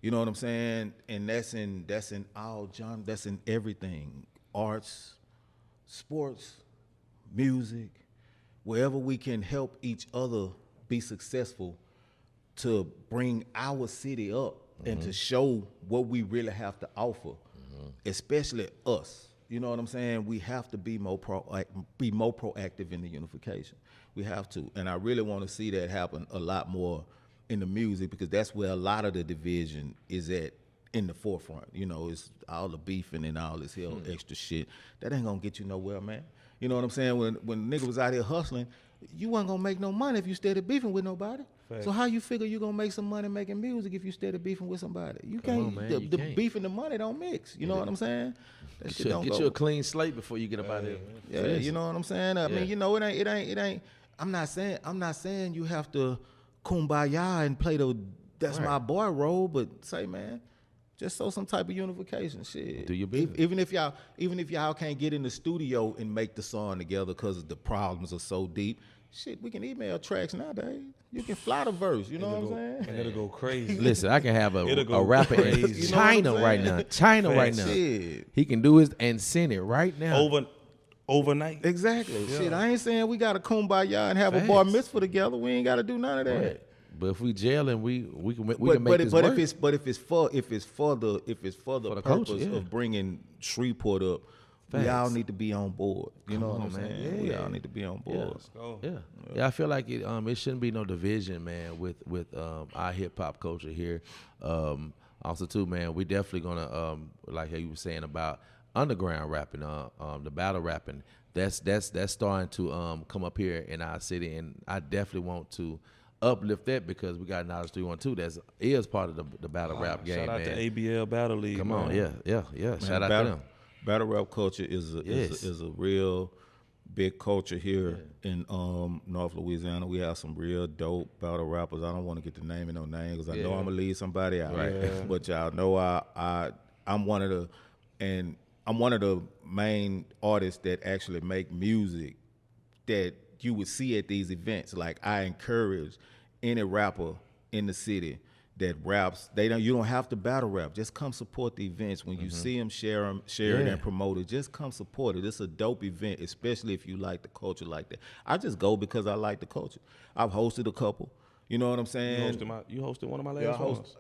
Speaker 3: You know what I'm saying? And that's in all genres. That's in everything: arts, sports, music, wherever we can help each other be successful to bring our city up and to show what we really have to offer, especially us. You know what I'm saying? We have to be more proactive in the unification. We have to, and I really want to see that happen a lot more in the music, because that's where a lot of the division is at, in the forefront. You know, it's all the beefing and all this hell extra shit. That ain't gonna get you nowhere, man. You know what I'm saying? When nigga was out here hustling, you wasn't gonna make no money if you started beefing with nobody.
Speaker 2: Fact.
Speaker 3: So how you figure you gonna make some money making music if you started beefing with somebody? You
Speaker 1: Come
Speaker 3: can't.
Speaker 1: on, man,
Speaker 3: the
Speaker 1: you
Speaker 3: the
Speaker 1: can't.
Speaker 3: beef and the money don't mix. You know what I'm saying? That shit don't
Speaker 1: Get
Speaker 3: go.
Speaker 1: you a clean slate before you get up out of
Speaker 3: Yeah,
Speaker 1: there.
Speaker 3: you know what I'm saying? I
Speaker 1: Yeah.
Speaker 3: mean, you know, it ain't. I'm not saying you have to kumbaya and play the that's
Speaker 1: Right.
Speaker 3: my boy role, but say, man, just show some type of unification. Shit.
Speaker 1: Do your business.
Speaker 3: Even if y'all can't get in the studio and make the song together because the problems are so deep, shit, we can email tracks nowadays. You can fly the verse. You know what I'm saying?
Speaker 2: And it'll go crazy.
Speaker 1: Listen, I can have
Speaker 2: It'll
Speaker 1: a
Speaker 2: go
Speaker 1: rapper in
Speaker 2: crazy.
Speaker 3: You know what
Speaker 1: China
Speaker 3: I'm
Speaker 1: right
Speaker 3: saying?
Speaker 1: now. China right now.
Speaker 3: Shit.
Speaker 1: He can do his and send it right now.
Speaker 2: Overnight.
Speaker 3: Exactly.
Speaker 2: Yeah.
Speaker 3: Shit, I ain't saying we got to kumbaya and have a bar
Speaker 1: Facts.
Speaker 3: mitzvah together. We ain't got to do none of that.
Speaker 1: Right. But if we jailing, we can make this
Speaker 3: but
Speaker 1: work.
Speaker 3: if it's for the purpose
Speaker 1: culture, yeah.
Speaker 3: of bringing Shreveport up, we all
Speaker 1: Facts.
Speaker 3: need to be on board. You know what I'm saying?
Speaker 1: man.
Speaker 3: We
Speaker 1: Yeah.
Speaker 3: all need to be on board.
Speaker 1: Yeah. I feel like it shouldn't be no division, man, with our hip hop culture here. Also too, man, we definitely gonna like how you were saying about underground rapping, the battle rapping. That's starting to come up here in our city, and I definitely want to uplift that because we got Knowledge 312 that is part of the battle rap game,
Speaker 2: Shout out
Speaker 1: man.
Speaker 2: to ABL Battle League.
Speaker 1: Come
Speaker 2: man.
Speaker 1: on, yeah. Shout out to them.
Speaker 3: Battle rap culture is a real big culture here in North Louisiana. We have some real dope battle rappers. I don't want to get the name and no name because I know I'm gonna leave somebody out.
Speaker 1: Right.
Speaker 3: But y'all know I'm one of the main artists that actually make music that you would see at these events. Like I encourage any rapper in the city that raps. You don't have to battle rap. Just come support the events. When you see them, share it and promote it. Just come support it. It's a dope event, especially if you like the culture like that. I just go because I like the culture. I've hosted a couple. You know what I'm saying?
Speaker 2: You hosted one of my last ones.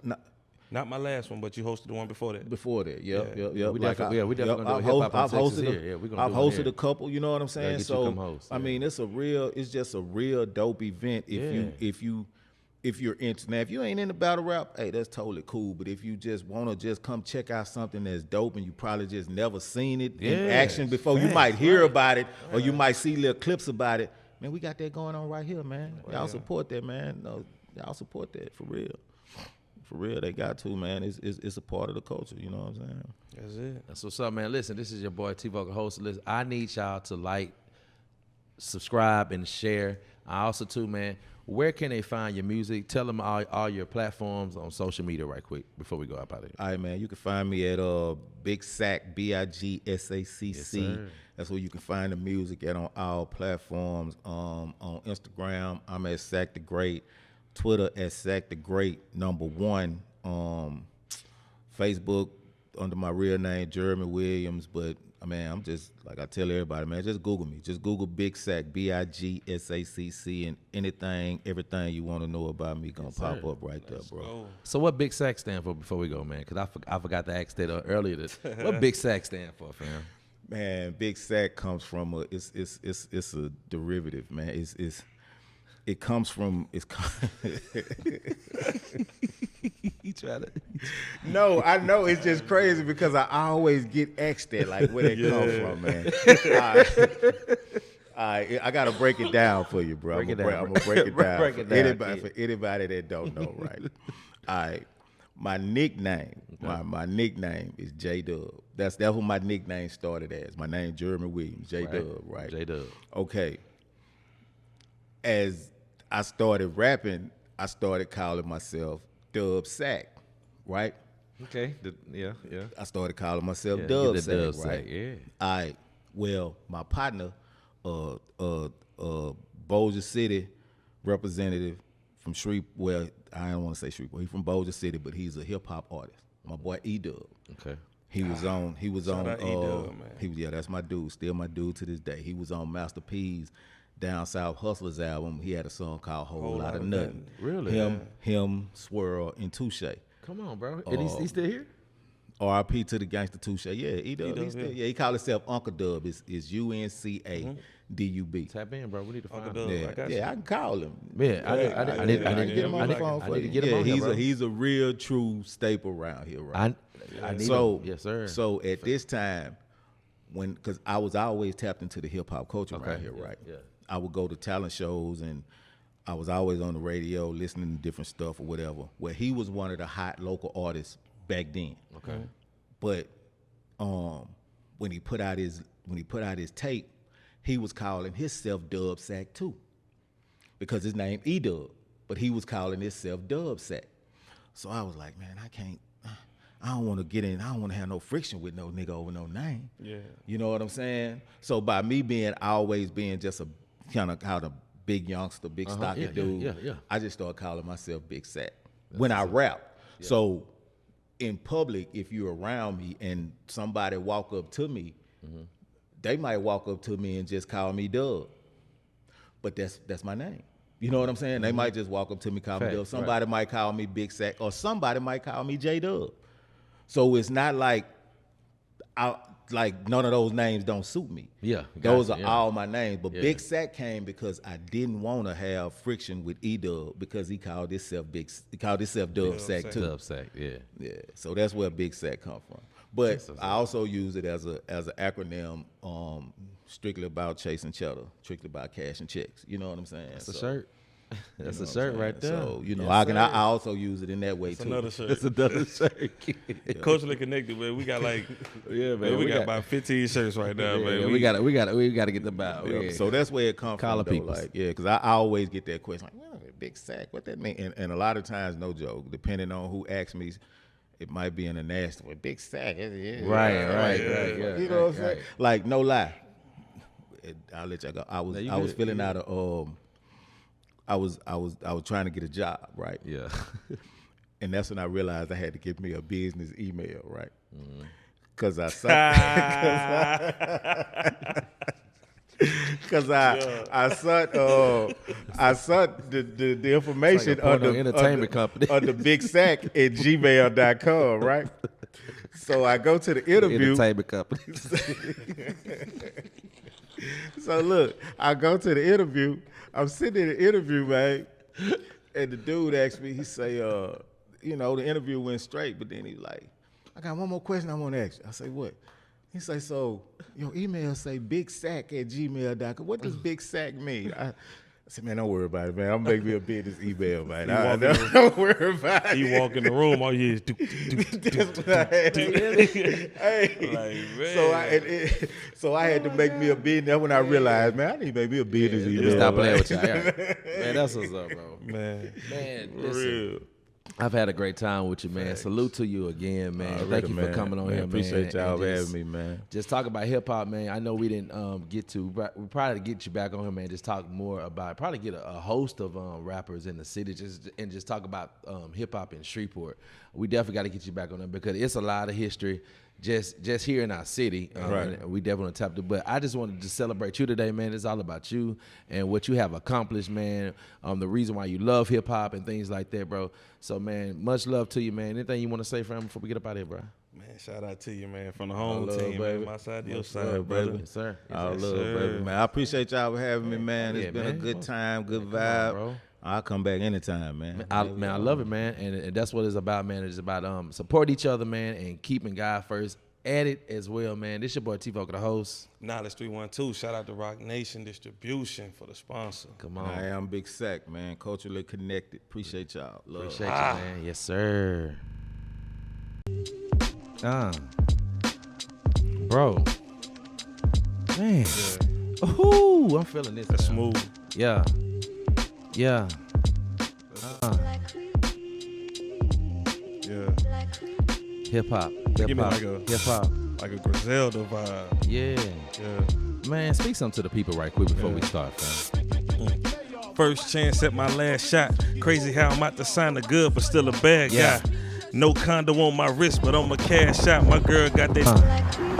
Speaker 2: Not my last one, but you hosted the one before that.
Speaker 3: Before that, yep.
Speaker 1: We definitely gonna do a hip hop on Texas here. Yeah, we gonna
Speaker 3: I've
Speaker 1: do one
Speaker 3: hosted
Speaker 1: here.
Speaker 3: a couple. You know what I'm saying?
Speaker 1: get you
Speaker 3: So
Speaker 1: come host,
Speaker 3: I mean, it's just a real dope event. If you're into, now if you ain't into battle rap, hey, that's totally cool. But if you just wanna just come check out something that's dope and you probably just never seen it in action before, you might hear about it or you might see little clips about it. Man, we got that going on right here, man. Y'all support that, man. No, y'all support that for real. For real, they got to, man. It's a part of the culture, you know what I'm saying?
Speaker 2: That's it.
Speaker 1: That's what's up, man. Listen, this is your boy T-Vocal host. Listen, I need y'all to like, subscribe, and share. I also too, man, where can they find your music? Tell them all your platforms on social media right quick before we go up out of here.
Speaker 3: All right, man. You can find me at Big Sack, BIGG SACC.
Speaker 1: Yes, sir.
Speaker 3: That's where you can find the music at on all platforms. On Instagram, I'm at Sack the Great. Twitter at Sack the Great #1. Facebook under my real name, Jeremy Williams. But I'm just like I tell everybody, man, just Google me. Just Google Big Sack, BIGG SACC, and everything you want to know about me gonna pop up right there, bro.
Speaker 1: So what Big Sack stand for before we go, man? Because I forgot to ask that earlier. What Big Sack stand for, fam?
Speaker 3: Man, Big Sack comes from it's a derivative, man. It comes from
Speaker 1: He tried to.
Speaker 3: No, I know it's just crazy because I always get asked that, like where they come from, man. I gotta break it down for you, bro. I'm gonna break it down.
Speaker 1: Break it down,
Speaker 3: For anybody that don't know, right? All right. My nickname, my nickname is J Dub. That's what my nickname started as. My name Jeremy Williams, J Dub, right?
Speaker 1: J Dub.
Speaker 3: Okay. As I started rapping, I started calling myself Dub Sack, right?
Speaker 1: Okay. Yeah.
Speaker 3: I started calling myself
Speaker 1: Yeah,
Speaker 3: Dub
Speaker 1: get
Speaker 3: Sack,
Speaker 1: that
Speaker 3: right?
Speaker 1: Dub Sack, yeah.
Speaker 3: All right. Well, my partner, Bossier City representative from Shreveport. Well, I don't want to say Shreveport. He's from Bossier City, but he's a hip hop artist. My boy E-Dub.
Speaker 1: Okay.
Speaker 3: He was on.
Speaker 2: Shout out E-Dub, man.
Speaker 3: That's my dude. Still my dude to this day. He was on Master P's Down South Hustlers album. He had a song called Whole Lot of Nothing.
Speaker 1: Really?
Speaker 3: Him, Swirl, and Touche.
Speaker 1: Come on, bro. And he's still here?
Speaker 3: R.I.P. to the gangster Touche. Yeah, E-Dub. He called himself Uncle Dub. It's UNCADUB.
Speaker 1: Tap in, bro. We need to find
Speaker 2: Uncle
Speaker 1: him.
Speaker 2: Dub.
Speaker 3: I can call him.
Speaker 1: Yeah, I need to
Speaker 3: get him on the phone for you.
Speaker 1: get him on here, bro.
Speaker 3: He's a real true staple around here, right?
Speaker 1: I need
Speaker 3: So
Speaker 1: him. Yes, sir.
Speaker 3: So at this time, because I was always tapped into the hip hop culture around here, right?
Speaker 1: Yeah.
Speaker 3: I would go to talent shows and I was always on the radio listening to different stuff or whatever. Well, he was one of the hot local artists back then.
Speaker 1: Okay.
Speaker 3: But when he put out his tape, he was calling himself Dub Sack too, because his name E-Dub, but he was calling himself Dub Sack. So I was like, man, I don't want to get in. I don't want to have no friction with no nigga over no name.
Speaker 2: Yeah.
Speaker 3: You know what I'm saying? So by me always being just a kind of how the big youngster, big stocky dude,
Speaker 1: yeah.
Speaker 3: I just started calling myself Big Sack when I rap. Yeah. So in public, if you're around me and somebody walk up to me, they might walk up to me and just call me Dub. But that's my name. You know what I'm saying? They might just walk up to me, call me Dub. Somebody might call me Big Sack, or somebody might call me J-Dub. So it's not like none of those names don't suit me.
Speaker 1: Yeah,
Speaker 3: those are all my names. But Big Sack came because I didn't want to have friction with E-Dub because he called himself Dub Sack too.
Speaker 1: Dub Sack, yeah.
Speaker 3: So that's where Big Sack come from. But I also use it as an acronym, strictly about chasing cheddar, strictly about cash and checks. You know what I'm saying?
Speaker 1: That's a shirt. That's a shirt right there.
Speaker 3: So I also use it in that way too.
Speaker 2: Another shirt.
Speaker 1: It's another shirt.
Speaker 2: Culturally connected, man. We got like
Speaker 1: man.
Speaker 2: We got about 15 shirts right now, man.
Speaker 1: We got to get them out.
Speaker 3: So that's where it comes from.
Speaker 1: People.
Speaker 3: Like, because I always get that question, like, well, Big Sack, what that mean? And a lot of times, no joke, depending on who asks me, it might be in a nasty way. Big Sack,
Speaker 1: Right.
Speaker 3: You know what I'm saying? Like, no lie. I'll let y'all go. I was filling out a I was trying to get a job, right?
Speaker 1: Yeah.
Speaker 3: And that's when I realized I had to get me a business email, right? Because I saw the information
Speaker 1: like on the entertainment company
Speaker 3: on the Big Sack at gmail.com, right? So I go to the interview.
Speaker 1: Entertainment company.
Speaker 3: So look, I go to the interview. I'm sitting in the interview, man, and the dude asked me, he say, the interview went straight, but then he's like, I got one more question I want to ask you. I say, what? He say, so your email say bigsack@gmail.com. What does Big Sack mean? I said, man, don't worry about it, man. I'm going to make me a business email, man. Don't worry about it.
Speaker 2: You walk in the room, all you hear is
Speaker 3: So I had to make me a business. That's when I realized, man, I need to make me a business email.
Speaker 1: Stop playing with you. Man, that's what's up, bro.
Speaker 2: Man,
Speaker 1: listen, I've had a great time with you, man. Facts. Salute to you again, man. Thank you for coming on here, man.
Speaker 3: Appreciate y'all having me, man.
Speaker 1: Just talk about hip hop, man. I know we didn't get to. We probably get you back on here, man. Just talk more about. Probably get a host of rappers in the city, just talk about hip hop in Shreveport. We definitely got to get you back on there because it's a lot of history. Just here in our city, right. We definitely tapped it. But I just wanted to celebrate you today, man. It's all about you and what you have accomplished, man. The reason why you love hip hop and things like that, bro. So, man, much love to you, man. Anything you want to say for him before we get up out of here, bro?
Speaker 2: Man, shout out to you, man, from the home team,
Speaker 3: baby.
Speaker 2: Man. My side to your side, brother.
Speaker 1: Yes, sir.
Speaker 3: All love, baby, man. I appreciate y'all for having me, man. It's been a good time, good vibe. Bro. I'll come back anytime, man.
Speaker 1: I love it, man. And that's what it's about, man. It's about support each other, man, and keeping God first at it as well, man. This your boy T-Folk, the host.
Speaker 2: Knowledge 312. Shout out to Rock Nation Distribution for the sponsor.
Speaker 1: Come on.
Speaker 3: I am Big Sack, man. Culturally connected. Appreciate y'all. Love.
Speaker 1: Appreciate you, man. Yes, sir. Bro. Man. Yeah. Ooh, I'm feeling this.
Speaker 2: That's smooth.
Speaker 1: Yeah. Yeah.
Speaker 2: Yeah.
Speaker 1: Hip hop.
Speaker 2: Give me
Speaker 1: like a
Speaker 2: Griselda vibe.
Speaker 1: Yeah. Man, speak something to the people right quick before we start, fam.
Speaker 2: First chance at my last shot. Crazy how I'm out to sign a good, but still a bad guy. No condo on my wrist, but on my cash out. My girl got that.